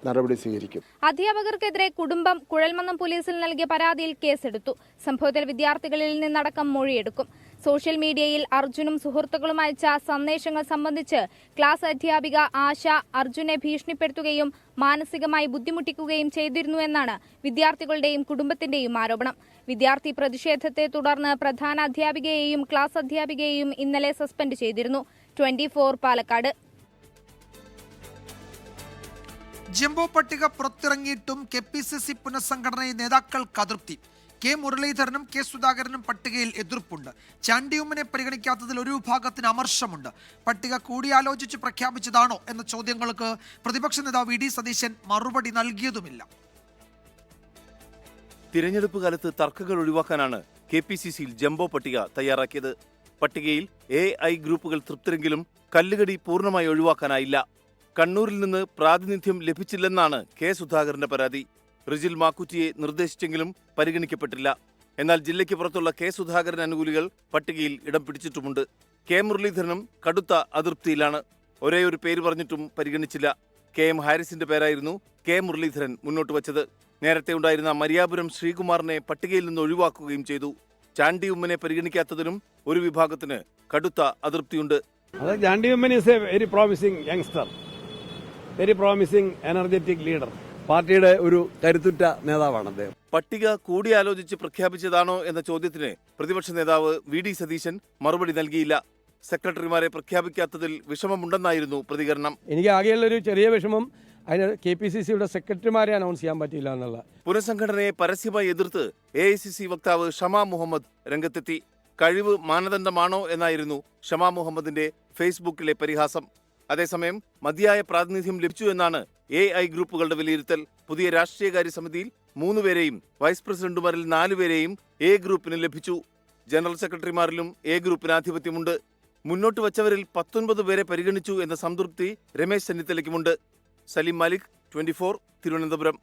നടപടി സ്വീകരിക്കും. അധ്യാപകർക്കെതിരെ കുടുംബം കുഴൽമന്നം പോലീസിൽ നൽകിയ പരാതിയിൽ കേസെടുത്തു. സംഭവത്തിൽ വിദ്യാർത്ഥികളിൽ നിന്നടക്കം മൊഴിയെടുക്കും. സോഷ്യൽ മീഡിയയിൽ അർജുനും സുഹൃത്തുക്കളും അയച്ച സന്ദേശങ്ങൾ സംബന്ധിച്ച് ക്ലാസ് അധ്യാപിക ആശ അർജുനെ ഭീഷണിപ്പെടുത്തുകയും മാനസികമായി ബുദ്ധിമുട്ടിക്കുകയും ചെയ്തിരുന്നുവെന്നാണ് വിദ്യാർത്ഥികളുടെയും കുടുംബത്തിന്റെയും ആരോപണം. വിദ്യാർത്ഥി പ്രതിഷേധത്തെ തുടർന്ന് പ്രധാന അധ്യാപികയെയും ക്ലാസ് അധ്യാപികയെയും ഇന്നലെ സസ്പെൻഡ് ചെയ്തിരുന്നു. 24 പാലക്കാട്. ജംബോ പട്ടിക പുറത്തിറങ്ങിയിട്ടും KPCC പുനഃസംഘടനയിൽ നേതാക്കൾക്ക് അതൃപ്തി. K. മുരളീധരനും K. സുധാകരനും പട്ടികയിൽ എതിർപ്പുണ്ട്. ചാണ്ടിയുമ്മനെ പരിഗണിക്കാത്തതിൽ ഒരു വിഭാഗത്തിന് അമർഷമുണ്ട്. പട്ടിക കൂടിയാലോചിച്ച് പ്രഖ്യാപിച്ചതാണോ എന്ന ചോദ്യങ്ങൾക്ക് പ്രതിപക്ഷ നേതാവ് VD സതീശൻ മറുപടി നൽകിയതുമില്ല. തിരഞ്ഞെടുപ്പ് കാലത്ത് തർക്കങ്ങൾ ഒഴിവാക്കാനാണ് KPCCയിൽ ജംബോ പട്ടിക തയ്യാറാക്കിയത്. പട്ടികയിൽ AI ഗ്രൂപ്പുകൾ തൃപ്തരെങ്കിലും കല്ലുകടി പൂർണ്ണമായി ഒഴിവാക്കാനായില്ല. കണ്ണൂരിൽ നിന്ന് പ്രാതിനിധ്യം ലഭിച്ചില്ലെന്നാണ് K. സുധാകരന്റെ പരാതി. റിജിൽ മാക്കുറ്റിയെ നിർദ്ദേശിച്ചെങ്കിലും പരിഗണിക്കപ്പെട്ടില്ല. എന്നാൽ ജില്ലയ്ക്ക് പുറത്തുള്ള K. സുധാകരൻ അനുകൂലികൾ പട്ടികയിൽ ഇടം പിടിച്ചിട്ടുമുണ്ട്. K. മുരളീധരനും കടുത്ത അതൃപ്തിയിലാണ്. ഒരേ ഒരു പേര് പറഞ്ഞിട്ടും പരിഗണിച്ചില്ല. KM ഹാരിസിന്റെ പേരായിരുന്നു K. മുരളീധരൻ മുന്നോട്ട് വച്ചത്. നേരത്തെ ഉണ്ടായിരുന്ന മരിയാപുരം ശ്രീകുമാറിനെ പട്ടികയിൽ നിന്ന് ഒഴിവാക്കുകയും ചെയ്തു. ചാണ്ടി ഉമ്മനെ പരിഗണിക്കാത്തതിനും ഒരു വിഭാഗത്തിന് കടുത്ത അതൃപ്തിയുണ്ട്. Chandy Oommen is a very promising youngster, very promising energetic leader. പാർട്ടിയുടെ ഒരു കരുത്തുറ്റ നേതാവാണ് അദ്ദേഹം. പട്ടിക കൂടിയാലോചിച്ച് പ്രഖ്യാപിച്ചതാണോ എന്ന ചോദ്യത്തിന് പ്രതിപക്ഷ നേതാവ് VD സതീശൻ മറുപടി നൽകിയില്ല. സെക്രട്ടറിമാരെ പ്രഖ്യാപിക്കാത്തതിൽ വിഷമമുണ്ടെന്നായിരുന്നു പ്രതികരണം. എനിക്ക് ആകെയുള്ളൊരു ചെറിയ വിഷമം അതിന് KPCCയുടെ സെക്രട്ടറിമാരെ അനൗൺസ് ചെയ്യാൻ പറ്റില്ല എന്നുള്ള. പുനഃസംഘടനയെ പരസ്യമായി എതിർത്ത് AICC വക്താവ് ഷമാ മുഹമ്മദ് രംഗത്തെത്തി. കഴിവ് മാനദണ്ഡമാണോ എന്നായിരുന്നു ഷമാ മുഹമ്മദിന്റെ ഫേസ്ബുക്കിലെ പരിഹാസം. അതേസമയം മതിയായ പ്രാതിനിധ്യം ലഭിച്ചു എന്നാണ് AI ഗ്രൂപ്പുകളുടെ വിലയിരുത്തൽ. പുതിയ രാഷ്ട്രീയകാര്യ സമിതിയിൽ 3 പേരെയും വൈസ് പ്രസിഡന്റുമാരിൽ 4 പേരെയും A ഗ്രൂപ്പിന് ലഭിച്ചു. ജനറൽ സെക്രട്ടറിമാരിലും A ഗ്രൂപ്പിന് ആധിപത്യമുണ്ട്. മുന്നോട്ട് വച്ചവരിൽ 19 പേരെ പരിഗണിച്ചു എന്ന സംതൃപ്തി രമേശ് ചെന്നിത്തലയ്ക്കുമുണ്ട്. സലീം മാലിക്, 24, തിരുവനന്തപുരം.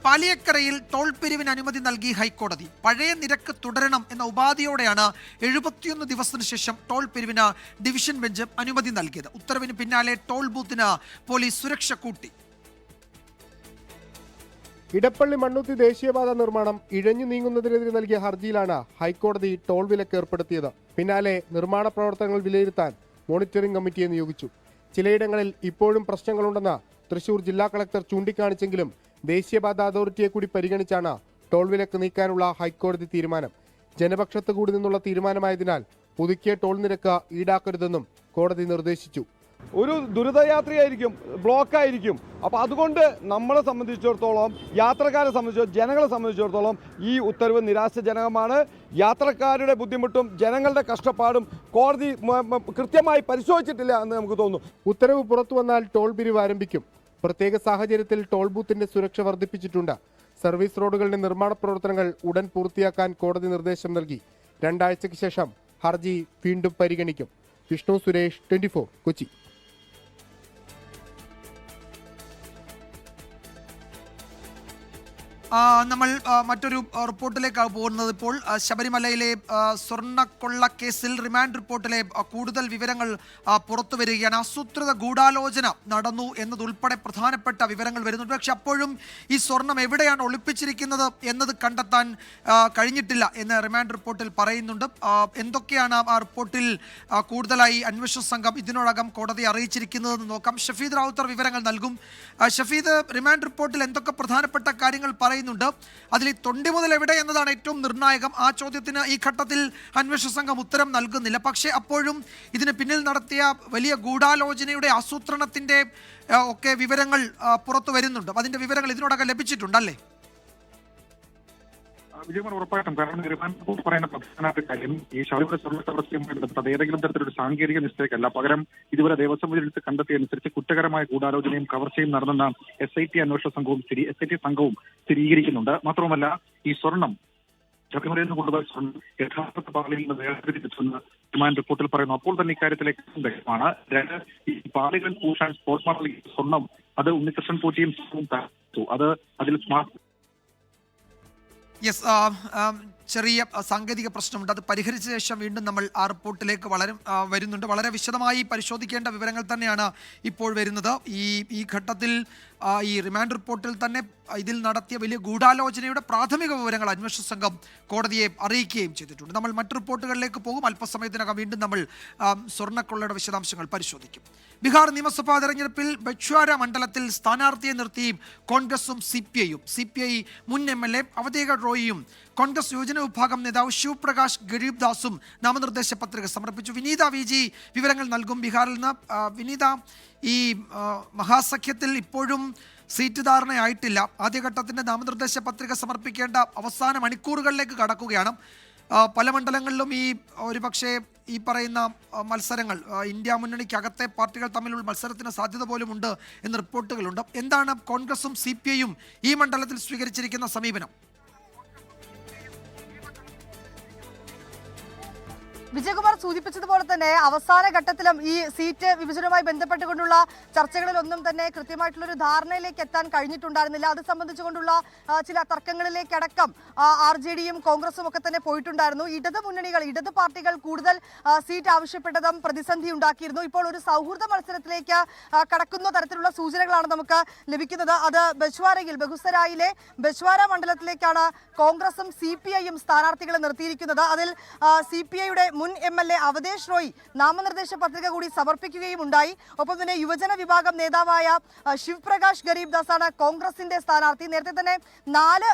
പാലിയക്കരയിൽ ടോൾ പിരിവിന് അനുമതി നൽകി ഹൈക്കോടതി. പഴയ നിരക്ക് തുടരണം എന്ന ഉപാധിയോടെയാണ് 71 ദിവസത്തിനു ശേഷം ടോൾ പിരിവിന് ഡിവിഷൻ ബെഞ്ച് അനുമതി നൽകിയത്. ഉത്തരവിന് പിന്നാലെ ടോൾ ബൂത്തിന് പോലീസ് സുരക്ഷ കൂട്ടി. ഇടപ്പള്ളി മണ്ണുത്തി ദേശീയപാത നിർമ്മാണം ഇഴഞ്ഞു നീങ്ങുന്നതിനെതിരെ നൽകിയ ഹർജിയിലാണ് ഹൈക്കോടതി ടോൾ വിലക്ക് ഏർപ്പെടുത്തിയത്. പിന്നാലെ നിർമ്മാണ പ്രവർത്തനങ്ങൾ വിലയിരുത്താൻ മോണിറ്ററിംഗ് കമ്മിറ്റിയെ നിയോഗിച്ചു. ചിലയിടങ്ങളിൽ ഇപ്പോഴും പ്രശ്നങ്ങളുണ്ടെന്ന് തൃശൂർ ജില്ലാ കളക്ടർ ചൂണ്ടിക്കാണിച്ചെങ്കിലും ദേശീയപാത അതോറിറ്റിയെ കൂടി പരിഗണിച്ചാണ് ടോൾ വിലക്ക് നീക്കാനുള്ള ഹൈക്കോടതി തീരുമാനം. ജനപക്ഷത്ത് കൂടി നിന്നുള്ള തീരുമാനമായതിനാൽ പുതുക്കിയ ടോൾ നിരക്ക് ഈടാക്കരുതെന്നും കോടതി നിർദ്ദേശിച്ചു. ഒരു ദുരിതയാത്രയായിരിക്കും, ബ്ലോക്കായിരിക്കും. അപ്പോൾ അതുകൊണ്ട് നമ്മളെ സംബന്ധിച്ചിടത്തോളം, യാത്രക്കാരെ സംബന്ധിച്ചിടത്തോളം, ജനങ്ങളെ സംബന്ധിച്ചിടത്തോളം ഈ ഉത്തരവ് നിരാശാജനകമാണ്. യാത്രക്കാരുടെ ബുദ്ധിമുട്ടും ജനങ്ങളുടെ കഷ്ടപ്പാടും കോടതി കൃത്യമായി പരിശോധിച്ചിട്ടില്ല എന്ന് നമുക്ക് തോന്നുന്നു. ഉത്തരവ് പുറത്തു വന്നാൽ ടോൾ പിരിവ് ആരംഭിക്കും. പ്രത്യേക സാഹചര്യത്തിൽ ടോൾ ബൂത്തിന്റെ സുരക്ഷ വർദ്ധിപ്പിച്ചിട്ടുണ്ട്. സർവീസ് റോഡുകളുടെ നിർമ്മാണ പ്രവർത്തനങ്ങൾ ഉടൻ പൂർത്തിയാക്കാൻ കോടതി നിർദ്ദേശം നൽകി. 2 ആഴ്ചയ്ക്ക് ശേഷം ഹർജി വീണ്ടും പരിഗണിക്കും. വിഷ്ണു സുരേഷ്, 24, കൊച്ചി. നമ്മൾ മറ്റൊരു റിപ്പോർട്ടിലേക്ക് പോകുന്നത്. ഇപ്പോൾ ശബരിമലയിലെ സ്വർണ്ണക്കൊള്ള കേസിൽ റിമാൻഡ് റിപ്പോർട്ടിലെ കൂടുതൽ വിവരങ്ങൾ പുറത്തു വരികയാണ്. ആസൂത്രിത ഗൂഢാലോചന നടന്നു എന്നതുൾപ്പെടെ പ്രധാനപ്പെട്ട വിവരങ്ങൾ വരുന്നുണ്ട്. പക്ഷെ അപ്പോഴും ഈ സ്വർണം എവിടെയാണ് ഒളിപ്പിച്ചിരിക്കുന്നത് എന്നത് കണ്ടെത്താൻ കഴിഞ്ഞിട്ടില്ല എന്ന് റിമാൻഡ് റിപ്പോർട്ടിൽ പറയുന്നുണ്ട്. എന്തൊക്കെയാണ് ആ റിപ്പോർട്ടിൽ കൂടുതലായി അന്വേഷണ സംഘം ഇതിനോടകം കോടതിയെ അറിയിച്ചിരിക്കുന്നതെന്ന് നോക്കാം. ഷഫീദ് റാവുത്തർ വിവരങ്ങൾ നൽകും. ഷഫീദ്, റിമാൻഡ് റിപ്പോർട്ടിൽ എന്തൊക്കെ പ്രധാനപ്പെട്ട കാര്യങ്ങൾ പറയുന്നുണ്ട്? അതിൽ തൊണ്ടി മുതൽ എവിടെ എന്നതാണ് ഏറ്റവും നിർണായകം. ആ ചോദ്യത്തിന് ഈ ഘട്ടത്തിൽ അന്വേഷണ സംഘം ഉത്തരം നൽകുന്നില്ല. പക്ഷേ അപ്പോഴും ഇതിന് പിന്നിൽ നടത്തിയ വലിയ ഗൂഢാലോചനയുടെ ആസൂത്രണത്തിന്റെ ഒക്കെ വിവരങ്ങൾ പുറത്തു വരുന്നുണ്ട്. അതിന്റെ വിവരങ്ങൾ ഇതിനോടകം ലഭിച്ചിട്ടുണ്ടല്ലേ? വിജയകുമാർ, ഉറപ്പായിട്ടും. കാരണം റിമാൻഡ് പറയുന്ന പ്രധാനപ്പെട്ട കാര്യം ഈ ശബരിമല സ്വർണ്ണക്കവർച്ചയുമായി ബന്ധപ്പെട്ട ഏതെങ്കിലും തരത്തിലൊരു സാങ്കേതിക മിസ്റ്റേക്കല്ല, പകരം ഇതുവരെ ദേവസ്വം ബോർഡ് കണ്ടെത്തിയനുസരിച്ച് കുറ്റകരമായ ഗൂഢാലോചനയും കവർച്ചയും നടന്നെന്ന SIT അന്വേഷണ സംഘവും SIT സംഘവും സ്ഥിരീകരിക്കുന്നുണ്ട്. മാത്രവുമല്ല, ഈ സ്വർണം ശബരിമലയിൽ നിന്ന് കൊണ്ടുപോയ സ്വർണം യഥാർത്ഥ പാളിയിൽ നിന്ന് വേർതിരിച്ചെന്ന് റിമാൻഡ് റിപ്പോർട്ടിൽ പറയുന്നു. അപ്പോൾ തന്നെ ഇക്കാര്യത്തിലേക്ക് വ്യക്തമാണ്. ഈ പാളികൾ പൂശാൻ സ്പോർട്സ് മാർട്ടിൽ സ്വർണം അത് ഉണ്ണികൃഷ്ണൻ പോറ്റിയും അത് അതിൽ സ്മാർട്ട് ചെറിയ സാങ്കേതിക പ്രശ്നമുണ്ട്. അത് പരിഹരിച്ച ശേഷം വീണ്ടും നമ്മൾ ആ റിപ്പോർട്ടിലേക്ക് വരുന്നുണ്ട്. വളരെ വിശദമായി പരിശോധിക്കേണ്ട വിവരങ്ങൾ തന്നെയാണ് ഇപ്പോൾ വരുന്നത്. ഈ ഘട്ടത്തിൽ ഈ റിമാൻഡ് റിപ്പോർട്ടിൽ തന്നെ ഇതിൽ നടത്തിയ വലിയ ഗൂഢാലോചനയുടെ പ്രാഥമിക വിവരങ്ങൾ അന്വേഷണ സംഘം കോടതിയെ അറിയിക്കുകയും ചെയ്തിട്ടുണ്ട്. നമ്മൾ മറ്റു റിപ്പോർട്ടുകളിലേക്ക് പോകും. അല്പസമയത്തിനകം വീണ്ടും നമ്മൾ സ്വർണ്ണക്കൊള്ളയുടെ വിശദാംശങ്ങൾ പരിശോധിക്കും. ബീഹാർ നിയമസഭാ തെരഞ്ഞെടുപ്പിൽ ബച്ച്വാര മണ്ഡലത്തിൽ സ്ഥാനാർത്ഥിയെ നിർത്തി കോൺഗ്രസും CPI മുൻ MLA അവധേക റോയിയും കോൺഗ്രസ് യുവജന വിഭാഗം നേതാവ് ശിവപ്രകാശ് ഗരീബ് ദാസും നാമനിർദ്ദേശ പത്രിക സമർപ്പിച്ചു. വിനീത VG വിവരങ്ങൾ നൽകും ബീഹാറിൽ നിന്ന്. വിനീത, ഈ മഹാസഖ്യത്തിൽ ഇപ്പോഴും സീറ്റ് ധാരണയായിട്ടില്ല. ആദ്യഘട്ടത്തിന്റെ നാമനിർദ്ദേശ പത്രിക സമർപ്പിക്കേണ്ട അവസാന മണിക്കൂറുകളിലേക്ക് കടക്കുകയാണ്. പല മണ്ഡലങ്ങളിലും ഒരുപക്ഷെ ഈ പറയുന്ന മത്സരങ്ങൾ ഇന്ത്യ മുന്നണിക്കകത്തെ പാർട്ടികൾ തമ്മിലുള്ള മത്സരത്തിന് സാധ്യത പോലുമുണ്ട് എന്ന് റിപ്പോർട്ടുകളുണ്ട്. എന്താണ് കോൺഗ്രസും CPIയും ഈ മണ്ഡലത്തിൽ സ്വീകരിച്ചിരിക്കുന്ന സമീപനം? വിജയകുമാർ സൂചിപ്പിച്ചതുപോലെ തന്നെ അവസാന ഘട്ടത്തിലും ഈ സീറ്റ് വിഭജനവുമായി ബന്ധപ്പെട്ടുകൊണ്ടുള്ള ചർച്ചകളിലൊന്നും തന്നെ കൃത്യമായിട്ടുള്ളൊരു ധാരണയിലേക്ക് എത്താൻ കഴിഞ്ഞിട്ടുണ്ടായിരുന്നില്ല. അത് സംബന്ധിച്ചുകൊണ്ടുള്ള ചില തർക്കങ്ങളിലേക്കടക്കം RJDയും കോൺഗ്രസും ഒക്കെ തന്നെ പോയിട്ടുണ്ടായിരുന്നു. ഇടത് പാർട്ടികൾ കൂടുതൽ സീറ്റ് ആവശ്യപ്പെട്ടതും പ്രതിസന്ധി ഉണ്ടാക്കിയിരുന്നു. ഇപ്പോൾ ഒരു സൗഹൃദ മത്സരത്തിലേക്ക് കടക്കുന്ന തരത്തിലുള്ള സൂചനകളാണ് നമുക്ക് ലഭിക്കുന്നത്. അത് ബെഗുസരായിലെ ബച്ച്വാര മണ്ഡലത്തിലേക്കാണ് കോൺഗ്രസും CPIയും സ്ഥാനാർത്ഥികളെ നിർത്തിയിരിക്കുന്നത്. അതിൽ CPIയുടെ മുൻ മുൻ MLA അവധേഷ് റോയ് നാമനിർദ്ദേശ പത്രിക കൂടി സമർപ്പിക്കുകയും ഉണ്ടായി. ഒപ്പം തന്നെ യുവജന വിഭാഗം നേതാവായ ശിവപ്രകാശ് ഗരീബ് ദാസാണ് കോൺഗ്രസിന്റെ സ്ഥാനാർത്ഥി. നേരത്തെ തന്നെ 6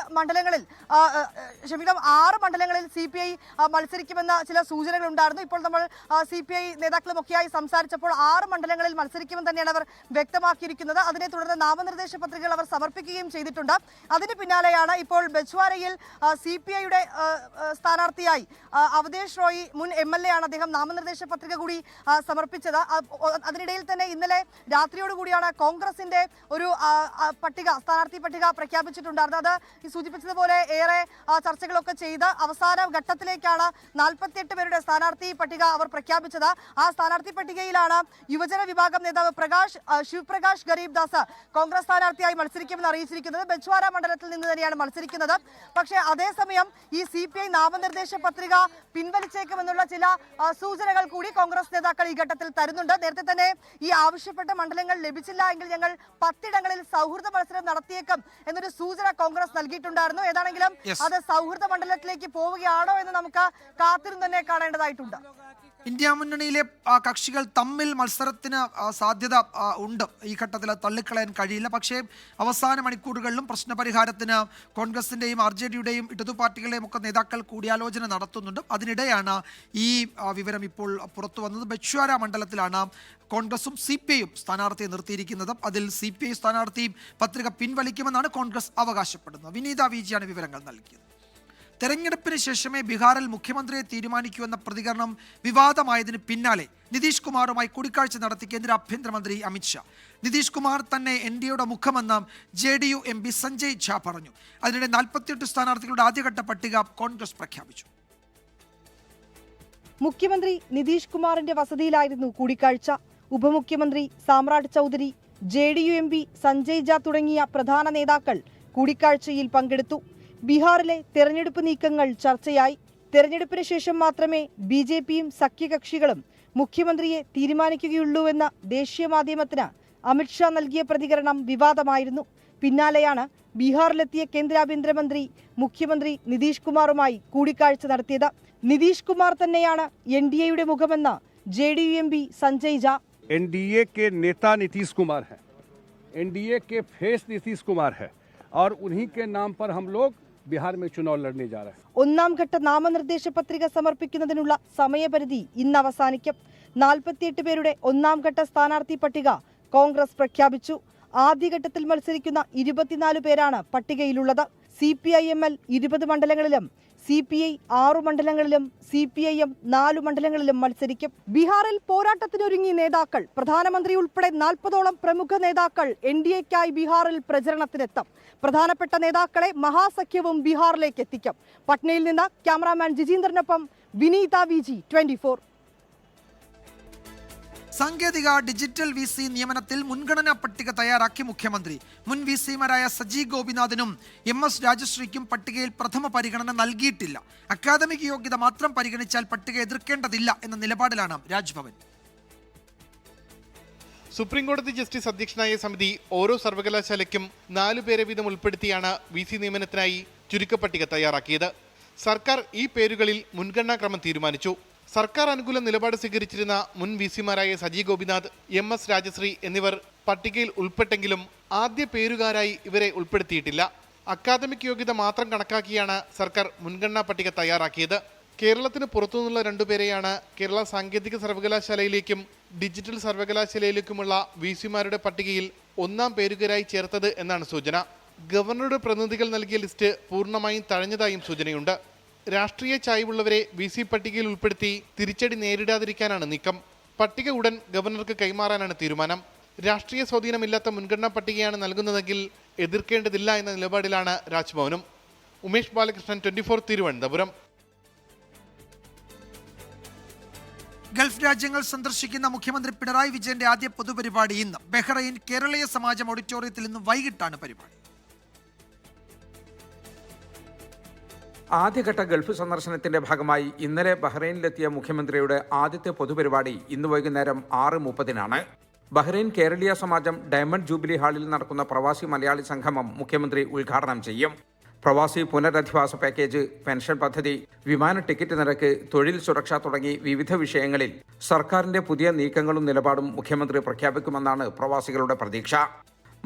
മണ്ഡലങ്ങളിൽ CPI മത്സരിക്കുമെന്ന ചില സൂചനകൾ ഉണ്ടായിരുന്നു. ഇപ്പോൾ നമ്മൾ CPI നേതാക്കളുമൊക്കെയായി സംസാരിച്ചപ്പോൾ 6 മണ്ഡലങ്ങളിൽ മത്സരിക്കുമെന്ന് തന്നെയാണ് അവർ വ്യക്തമാക്കിയിരിക്കുന്നത്. അതിനെ തുടർന്ന് നാമനിർദ്ദേശ പത്രികകൾ അവർ സമർപ്പിക്കുകയും ചെയ്തിട്ടുണ്ട്. അതിന് പിന്നാലെയാണ് ഇപ്പോൾ ബച്ച്വാരയിൽ CPIയുടെ സ്ഥാനാർത്ഥിയായി അവധേഷ് റോയ് മുൻ MLA ആണ്. അദ്ദേഹം നാമനിർദ്ദേശ പത്രിക കൂടി സമർപ്പിച്ചത്. അതിനിടയിൽ തന്നെ ഇന്നലെ രാത്രിയോടുകൂടിയാണ് കോൺഗ്രസിന്റെ ഒരു സ്ഥാനാർത്ഥി പട്ടിക പ്രഖ്യാപിച്ചിട്ടുണ്ടായിരുന്നത്. അത് സൂചിപ്പിച്ചതുപോലെ ഏറെ ചർച്ചകളൊക്കെ ചെയ്ത് അവസാന ഘട്ടത്തിലേക്കാണ് 48 പേരുടെ സ്ഥാനാർത്ഥി പട്ടിക അവർ പ്രഖ്യാപിച്ചത്. ആ സ്ഥാനാർത്ഥി പട്ടികയിലാണ് യുവജന വിഭാഗം നേതാവ് ശിവപ്രകാശ് ഗരീബ് ദാസ് കോൺഗ്രസ് സ്ഥാനാർത്ഥിയായി മത്സരിക്കുമെന്ന് അറിയിച്ചിരിക്കുന്നത്. ബച്ച്വാര മണ്ഡലത്തിൽ നിന്ന് തന്നെയാണ് മത്സരിക്കുന്നത്. പക്ഷേ അതേസമയം ഈ CPI നാമനിർദ്ദേശ പത്രിക പിൻവലിച്ചേക്കുമെന്നുള്ള ചില സൂചനകൾ കൂടി കോൺഗ്രസ് നേതാക്കൾ ഈ ഘട്ടത്തിൽ തരുന്നുണ്ട്. നേരത്തെ തന്നെ ഈ ആവശ്യപ്പെട്ട മണ്ഡലങ്ങൾ ലഭിച്ചില്ല എങ്കിൽ ഞങ്ങൾ 10 ഇടങ്ങളിൽ സൗഹൃദ മത്സരം നടത്തിയേക്കും എന്നൊരു സൂചന കോൺഗ്രസ് നൽകിയിട്ടുണ്ടായിരുന്നു. ഏതാണെങ്കിലും അത് സൗഹൃദ മണ്ഡലത്തിലേക്ക് പോവുകയാണോ എന്ന് നമുക്ക് കാത്തിരുന്ന് തന്നെ കാണേണ്ടതായിട്ടുണ്ട്. ഇന്ത്യ മുന്നണിയിലെ കക്ഷികൾ തമ്മിൽ മത്സരത്തിന് സാധ്യത ഉണ്ട്. ഈ ഘട്ടത്തിൽ തള്ളിക്കളയാൻ കഴിയില്ല. പക്ഷേ അവസാന മണിക്കൂറുകളിലും പ്രശ്നപരിഹാരത്തിന് കോൺഗ്രസിൻ്റെയും RJDയുടെയും ഇടതു പാർട്ടികളുടെയും ഒക്കെ നേതാക്കൾ കൂടിയാലോചന നടത്തുന്നുണ്ട്. അതിനിടെയാണ് ഈ വിവരം ഇപ്പോൾ പുറത്തു വന്നത്. ബച്ച്വാര മണ്ഡലത്തിലാണ് കോൺഗ്രസും CPIയും സ്ഥാനാർത്ഥിയെ നിർത്തിയിരിക്കുന്നത്. അതിൽ CPI സ്ഥാനാർത്ഥി പത്രിക പിൻവലിക്കുമെന്നാണ് കോൺഗ്രസ് അവകാശപ്പെടുന്നത്. വിനീത വിജിയാണ് വിവരങ്ങൾ നൽകിയത്. തെരഞ്ഞെടുപ്പിന് ശേഷമേ ബീഹാറിൽ മുഖ്യമന്ത്രിയെ തീരുമാനിക്കുമെന്ന പ്രതികരണം വിവാദമായതിന് പിന്നാലെ നിതീഷ് കുമാറുമായി കൂടിക്കാഴ്ച നടത്തി കേന്ദ്ര ആഭ്യന്തരമന്ത്രി അമിത്ഷാ. നിതീഷ് കുമാർ തന്നെ NDAയുടെ മുഖമെന്ന് JDU MP സഞ്ജയ് ഝാ പറഞ്ഞു. അതിനിടെ 48 സ്ഥാനാർത്ഥികളുടെ ആദ്യഘട്ട പട്ടിക കോൺഗ്രസ് പ്രഖ്യാപിച്ചു. മുഖ്യമന്ത്രി നിതീഷ് കുമാറിന്റെ വസതിയിലായിരുന്നു കൂടിക്കാഴ്ച. ഉപമുഖ്യമന്ത്രി സാമ്രാട് ചൗധരി, JDU MP സഞ്ജയ് ഝാ തുടങ്ങിയ പ്രധാന നേതാക്കൾ കൂടിക്കാഴ്ചയിൽ പങ്കെടുത്തു. ബീഹാറിലെ തെരഞ്ഞെടുപ്പ് നീക്കങ്ങൾ ചർച്ചയായി. തെരഞ്ഞെടുപ്പിന് ശേഷം മാത്രമേ BJPയും സഖ്യകക്ഷികളും മുഖ്യമന്ത്രിയെ തീരുമാനിക്കുകയുള്ളൂവെന്ന ദേശീയ മാധ്യമത്തിന് അമിത്ഷാ നൽകിയ പ്രതികരണം വിവാദമായിരുന്നു. പിന്നാലെയാണ് ബീഹാറിലെത്തിയ കേന്ദ്ര ആഭ്യന്തരമന്ത്രി മുഖ്യമന്ത്രി നിതീഷ് കുമാറുമായി കൂടിക്കാഴ്ച നടത്തിയത്. നിതീഷ് കുമാർ തന്നെയാണ് NDAയുടെ മുഖമെന്ന് JDU MP Sanjay Jha. NDA के नेता नीतीश कुमार है, NDA के फेस नीतीश कुमार है और उन्हीं के नाम पर हम लोग बिहार में चुनाव लड़ने जा रहे हैं. ഒന്നാം ഘട്ട നാമനിർദ്ദേശ പത്രിക സമർപ്പിക്കുന്നതിനുള്ള സമയപരിധി ഇന്ന് അവസാനിക്കും. 48 പേരുടെ ഒന്നാം ഘട്ട സ്ഥാനാർത്ഥി പട്ടിക കോൺഗ്രസ് പ്രഖ്യാപിച്ചു. ആദ്യഘട്ടത്തിൽ മത്സരിക്കുന്ന 24 പേരാണ് പട്ടികയിലുള്ളത്. CPIML 20 മണ്ഡലങ്ങളിലും CPI 6 മണ്ഡലങ്ങളിലും CPIM 4 മണ്ഡലങ്ങളിലും മത്സരിക്കും. ബീഹാറിൽ പോരാട്ടത്തിനൊരുങ്ങി നേതാക്കൾ. പ്രധാനമന്ത്രി ഉൾപ്പെടെ 40ഓളം പ്രമുഖ നേതാക്കൾ NDAയ്ക്കായി ബീഹാറിൽ പ്രചരണത്തിനെത്തും. പ്രധാനപ്പെട്ട നേതാക്കളെ മഹാസഖ്യവും ബീഹാറിലേക്ക് എത്തിക്കും. പട്നയിൽ നിന്ന് ക്യാമറാമാൻ ജിജീന്ദ്രനൊപ്പം വിനീത VG 24. സാങ്കേതിക ഡിജിറ്റൽ VC നിയമനത്തിൽ മുൻഗണനാ പട്ടിക തയ്യാറാക്കി മുഖ്യമന്ത്രി. മുൻ VCമാരായ സജി ഗോപിനാഥിനും MS രാജശ്രീക്കും പട്ടികയിൽ പ്രഥമ പരിഗണന നൽകിയിട്ടില്ല. അക്കാദമിക് യോഗ്യത മാത്രം പരിഗണിച്ചാൽ പട്ടിക എതിർക്കേണ്ടതില്ല എന്ന നിലപാടിലാണ് രാജ്ഭവൻ. സുപ്രീംകോടതി ജസ്റ്റിസ് അധ്യക്ഷനായ സമിതി ഓരോ സർവകലാശാലയ്ക്കും 4 പേരെ വീതം ഉൾപ്പെടുത്തിയാണ് VC നിയമനത്തിനായി ചുരുക്കപ്പട്ടിക തയ്യാറാക്കിയത്. സർക്കാർ ഈ പേരുകളിൽ മുൻഗണനാക്രമം തീരുമാനിച്ചു. സർക്കാർ അനുകൂല നിലപാട് സ്വീകരിച്ചിരുന്ന മുൻ VCമാരായ സജി ഗോപിനാഥ്, MS രാജശ്രീ എന്നിവർ പട്ടികയിൽ ഉൾപ്പെട്ടെങ്കിലും ആദ്യ പേരുകാരായി ഇവരെ ഉൾപ്പെടുത്തിയിട്ടില്ല. അക്കാദമിക് യോഗ്യത മാത്രം കണക്കാക്കിയാണ് സർക്കാർ മുൻഗണനാ പട്ടിക തയ്യാറാക്കിയത്. കേരളത്തിന് പുറത്തുനിന്നുള്ള 2 പേരെയാണ് കേരള സാങ്കേതിക സർവകലാശാലയിലേക്കും ഡിജിറ്റൽ സർവകലാശാലയിലേക്കുമുള്ള VCമാരുടെ പട്ടികയിൽ ഒന്നാം പേരുകാരായി ചേർത്തത് എന്നാണ് സൂചന. ഗവർണറുടെ പ്രതിനിധികൾ നൽകിയ ലിസ്റ്റ് പൂർണ്ണമായും തഴഞ്ഞതായും സൂചനയുണ്ട്. രാഷ്ട്രീയ ചായ്വുള്ളവരെ VC പട്ടികയിൽ ഉൾപ്പെടുത്തി തിരിച്ചടി നേരിടാതിരിക്കാനാണ് നീക്കം. പട്ടിക ഉടൻ ഗവർണർക്ക് കൈമാറാനാണ് തീരുമാനം. രാഷ്ട്രീയ സ്വാധീനമില്ലാത്ത മുൻഗണനാ പട്ടികയാണ് നൽകുന്നതെങ്കിൽ എതിർക്കേണ്ടതില്ല എന്ന നിലപാടിലാണ് രാജ്ഭവനും. ഉമേഷ് ബാലകൃഷ്ണൻ, 24 തിരുവനന്തപുരം. ഗൾഫ് രാജ്യങ്ങൾ സന്ദർശിക്കുന്ന മുഖ്യമന്ത്രി പിണറായി വിജയന്റെ ആദ്യ പൊതുപരിപാടി ഇന്ന്. ബഹ്റൈൻ കേരളീയ സമാജം ഓഡിറ്റോറിയത്തിൽ ഇന്ന് വൈകിട്ടാണ് പരിപാടി. ആദ്യഘട്ട ഗൾഫ് സന്ദർശനത്തിന്റെ ഭാഗമായി ഇന്നലെ ബഹ്റൈനിലെത്തിയ മുഖ്യമന്ത്രിയുടെ ആദ്യത്തെ പൊതുപരിപാടി ഇന്ന് വൈകുന്നേരം 6:30 ബഹ്റൈൻ കേരളീയ സമാജം ഡയമണ്ട് ജൂബിലി ഹാളിൽ നടക്കുന്ന പ്രവാസി മലയാളി സംഗമം മുഖ്യമന്ത്രി ഉദ്ഘാടനം ചെയ്യും. പ്രവാസി പുനരധിവാസ പാക്കേജ്, പെൻഷൻ പദ്ധതി, വിമാന ടിക്കറ്റ് നിരക്ക്, തൊഴിൽ സുരക്ഷ തുടങ്ങി വിവിധ വിഷയങ്ങളിൽ സർക്കാരിന്റെ പുതിയ നീക്കങ്ങളും നിലപാടും മുഖ്യമന്ത്രി പ്രഖ്യാപിക്കുമെന്നാണ് പ്രവാസികളുടെ പ്രതീക്ഷ.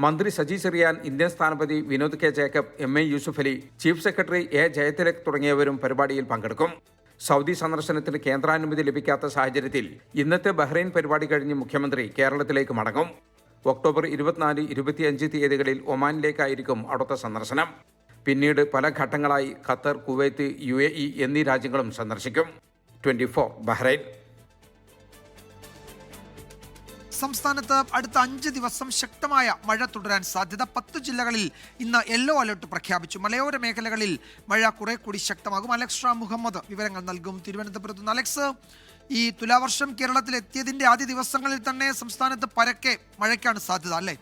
മന്ത്രി സജി ചെറിയാൻ, ഇന്ത്യൻ സ്ഥാനപതി Vinod K Jacob, MA Yusuf Ali, chief secretary A Jayathilak തുടങ്ങിയവരും പരിപാടിയിൽ പങ്കെടുക്കും. സൗദി സന്ദർശനത്തിന് കേന്ദ്രാനുമതി ലഭിക്കാത്ത സാഹചര്യത്തിൽ ഇന്നത്തെ ബഹ്റൈൻ പരിപാടി കഴിഞ്ഞ് മുഖ്യമന്ത്രി കേരളത്തിലേക്ക് മടങ്ങും. ഒക്ടോബർ 24, 25 തീയതികളിൽ ഒമാനിലേക്കായിരിക്കും അടുത്ത സന്ദർശനം. പിന്നീട് പല ഘട്ടങ്ങളായി ഖത്തർ, കുവൈത്ത്, UAE എന്നീ രാജ്യങ്ങളും സന്ദർശിക്കും. 24 ബഹ്റൈൻ. സംസ്ഥാനത്ത് അടുത്ത 5 ദിവസം ശക്തമായ മഴ തുടരാൻ സാധ്യത. 10 ജില്ലകളിൽ ഇന്ന് യെല്ലോ അലർട്ട് പ്രഖ്യാപിച്ചു. മലയോര മേഖലകളിൽ മഴ കുറെ കൂടി ശക്തമാകും. അലക്സ് റാം മുഹമ്മദ് വിവരങ്ങൾ നൽകും തിരുവനന്തപുരത്ത് നിന്ന്. അലക്സ്, ഈ തുലാവർഷം കേരളത്തിൽ എത്തിയതിന്റെ ആദ്യ ദിവസങ്ങളിൽ തന്നെ സംസ്ഥാനത്ത് പരക്കെ മഴയ്ക്കാണ് സാധ്യത, അല്ലേ?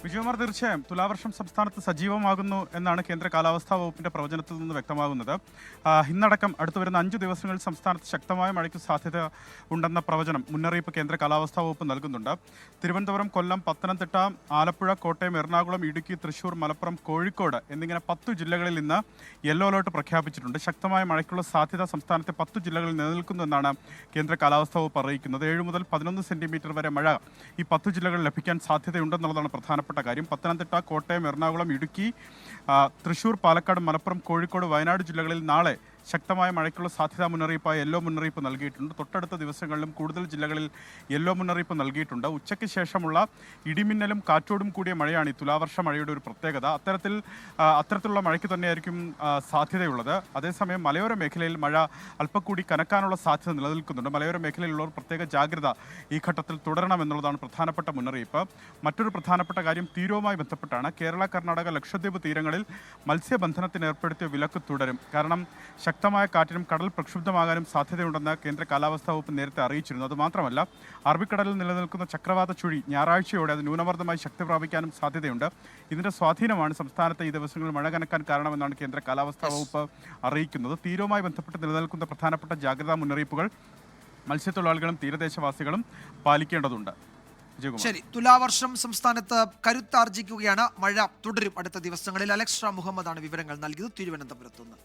വിജയകുമാർ, തീർച്ചയായും തുലാവർഷം സംസ്ഥാനത്ത് സജീവമാകുന്നു എന്നാണ് കേന്ദ്ര കാലാവസ്ഥാ വകുപ്പിന്റെ പ്രവചനത്തിൽ നിന്ന് വ്യക്തമാകുന്നത്. ഇന്നടക്കം അടുത്തു വരുന്ന 5 ദിവസങ്ങളിൽ സംസ്ഥാനത്ത് ശക്തമായ മഴയ്ക്ക് സാധ്യത ഉണ്ടെന്ന പ്രവചനം, മുന്നറിയിപ്പ് കേന്ദ്ര കാലാവസ്ഥാ വകുപ്പ് നൽകുന്നുണ്ട്. തിരുവനന്തപുരം, കൊല്ലം, പത്തനംതിട്ട, ആലപ്പുഴ, കോട്ടയം, എറണാകുളം, ഇടുക്കി, തൃശൂർ, മലപ്പുറം, കോഴിക്കോട് എന്നിങ്ങനെ 10 ജില്ലകളിൽ ഇന്ന് യെല്ലോ അലർട്ട് പ്രഖ്യാപിച്ചിട്ടുണ്ട്. ശക്തമായ മഴയ്ക്കുള്ള സാധ്യത സംസ്ഥാനത്തെ 10 ജില്ലകളിൽ നിലനിൽക്കുന്നു എന്നാണ് കേന്ദ്ര കാലാവസ്ഥാ വകുപ്പ് അറിയിക്കുന്നത്. 7 മുതൽ 11 സെന്റിമീറ്റർ വരെ മഴ ഈ 10 ജില്ലകളിൽ ലഭിക്കാൻ സാധ്യതയുണ്ടെന്നുള്ളതാണ് പ്രധാനപ്പെട്ട കാര്യം. പത്തനംതിട്ട, കോട്ടയം, എറണാകുളം, ഇടുക്കി, തൃശൂർ, പാലക്കാട്, മലപ്പുറം, കോഴിക്കോട്, വയനാട് ജില്ലകളിൽ നാളെ ശക്തമായ മഴയ്ക്കുള്ള സാധ്യതാ മുന്നറിയിപ്പായി യെല്ലോ മുന്നറിയിപ്പ് നൽകിയിട്ടുണ്ട്. തൊട്ടടുത്ത ദിവസങ്ങളിലും കൂടുതൽ ജില്ലകളിൽ യെല്ലോ മുന്നറിയിപ്പ് നൽകിയിട്ടുണ്ട്. ഉച്ചയ്ക്ക് ശേഷമുള്ള ഇടിമിന്നലും കാറ്റോടും കൂടിയ മഴയാണ് ഈ തുലാവർഷ മഴയുടെ ഒരു പ്രത്യേകത. അത്തരത്തിലുള്ള മഴയ്ക്ക് തന്നെയായിരിക്കും സാധ്യതയുള്ളത്. അതേസമയം മലയോര മേഖലയിൽ മഴ അല്പം കൂടി കനക്കാനുള്ള സാധ്യത നിലനിൽക്കുന്നുണ്ട്. മലയോര മേഖലയിലുള്ളവർ പ്രത്യേക ജാഗ്രത ഈ ഘട്ടത്തിൽ തുടരണമെന്നുള്ളതാണ് പ്രധാനപ്പെട്ട മുന്നറിയിപ്പ്. മറ്റൊരു പ്രധാനപ്പെട്ട കാര്യം തീരവുമായി ബന്ധപ്പെട്ടാണ്. കേരള, കർണാടക, ലക്ഷദ്വീപ് തീരങ്ങളിൽ മത്സ്യബന്ധനത്തിന് ഏർപ്പെടുത്തിയ വിലക്ക് തുടരും. കാരണം ശക്തമായ കാറ്റിനും കടൽ പ്രക്ഷുബ്ധമാകാനും സാധ്യതയുണ്ടെന്ന് കേന്ദ്ര കാലാവസ്ഥാ വകുപ്പ് നേരത്തെ അറിയിച്ചിരുന്നു. അതുമാത്രമല്ല, അറബിക്കടലിൽ നിലനിൽക്കുന്ന ചക്രവാത ചുഴി ഞായറാഴ്ചയോടെ അത് ന്യൂനമർദ്ദമായി ശക്തി പ്രാപിക്കാനും സാധ്യതയുണ്ട്. ഇതിന്റെ സ്വാധീനമാണ് സംസ്ഥാനത്ത് ഈ ദിവസങ്ങളിൽ മഴ കനക്കാൻ കാരണമെന്നാണ് കേന്ദ്ര കാലാവസ്ഥാ വകുപ്പ് അറിയിക്കുന്നത്. തീരവുമായി ബന്ധപ്പെട്ട് നിലനിൽക്കുന്ന പ്രധാനപ്പെട്ട ജാഗ്രതാ മുന്നറിയിപ്പുകൾ മത്സ്യത്തൊഴിലാളികളും തീരദേശവാസികളും പാലിക്കേണ്ടതുണ്ട്. ശരി, തുലാവർഷം സംസ്ഥാനത്ത് കരുത്താർജിക്കുകയാണ്. മഴ തുടരും അടുത്ത ദിവസങ്ങളിൽ. അലക്സ് റാം മുഹമ്മദാണ് വിവരങ്ങൾ നൽകിയത് തിരുവനന്തപുരത്തുനിന്ന്.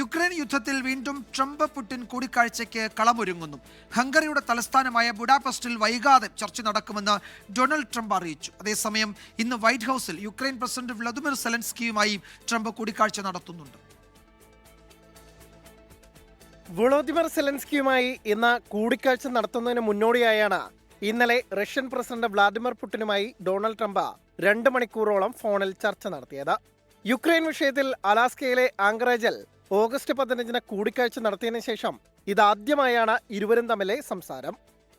യുക്രൈൻ യുദ്ധത്തിൽ വീണ്ടും ട്രംപ് പുടിൻ കൂടിക്കാഴ്ചയ്ക്ക് കളമൊരുങ്ങുന്നു. ഹംഗറിയുടെ തലസ്ഥാനമായ ബുഡാപെസ്റ്റിൽ വൈകാതെ ചർച്ച നടക്കുമെന്ന് ഡൊണാൾഡ് ട്രംപ് അറിയിച്ചു. അതേസമയം ഇന്ന് വൈറ്റ് ഹൗസിൽ യുക്രൈൻ പ്രസിഡന്റ് വ്ളാദിമിർ സെലൻസ്കിയുമായി ട്രംപ് കൂടിക്കാഴ്ച നടത്തുന്നുണ്ട്. വ്ളാദിമിർ സെലൻസ്കിയുമായി ഇന്ന് കൂടിക്കാഴ്ച നടത്തുന്നതിന് മുന്നോടിയായാണ് ഇന്നലെ റഷ്യൻ പ്രസിഡന്റ് വ്ളാദിമിർ പുടിനുമായി ഡൊണാൾഡ് ട്രംപ് 2 മണിക്കൂറോളം ഫോണിൽ ചർച്ച നടത്തിയത്. യുക്രൈൻ വിഷയത്തിൽ അലാസ്കയിലെ ആങ്കറേജിൽ ഓഗസ്റ്റ് 15-ന് കൂടിക്കാഴ്ച നടത്തിയതിനു ശേഷം ഇതാദ്യമായാണ് ഇരുവരും തമ്മിലെ സംസാരം.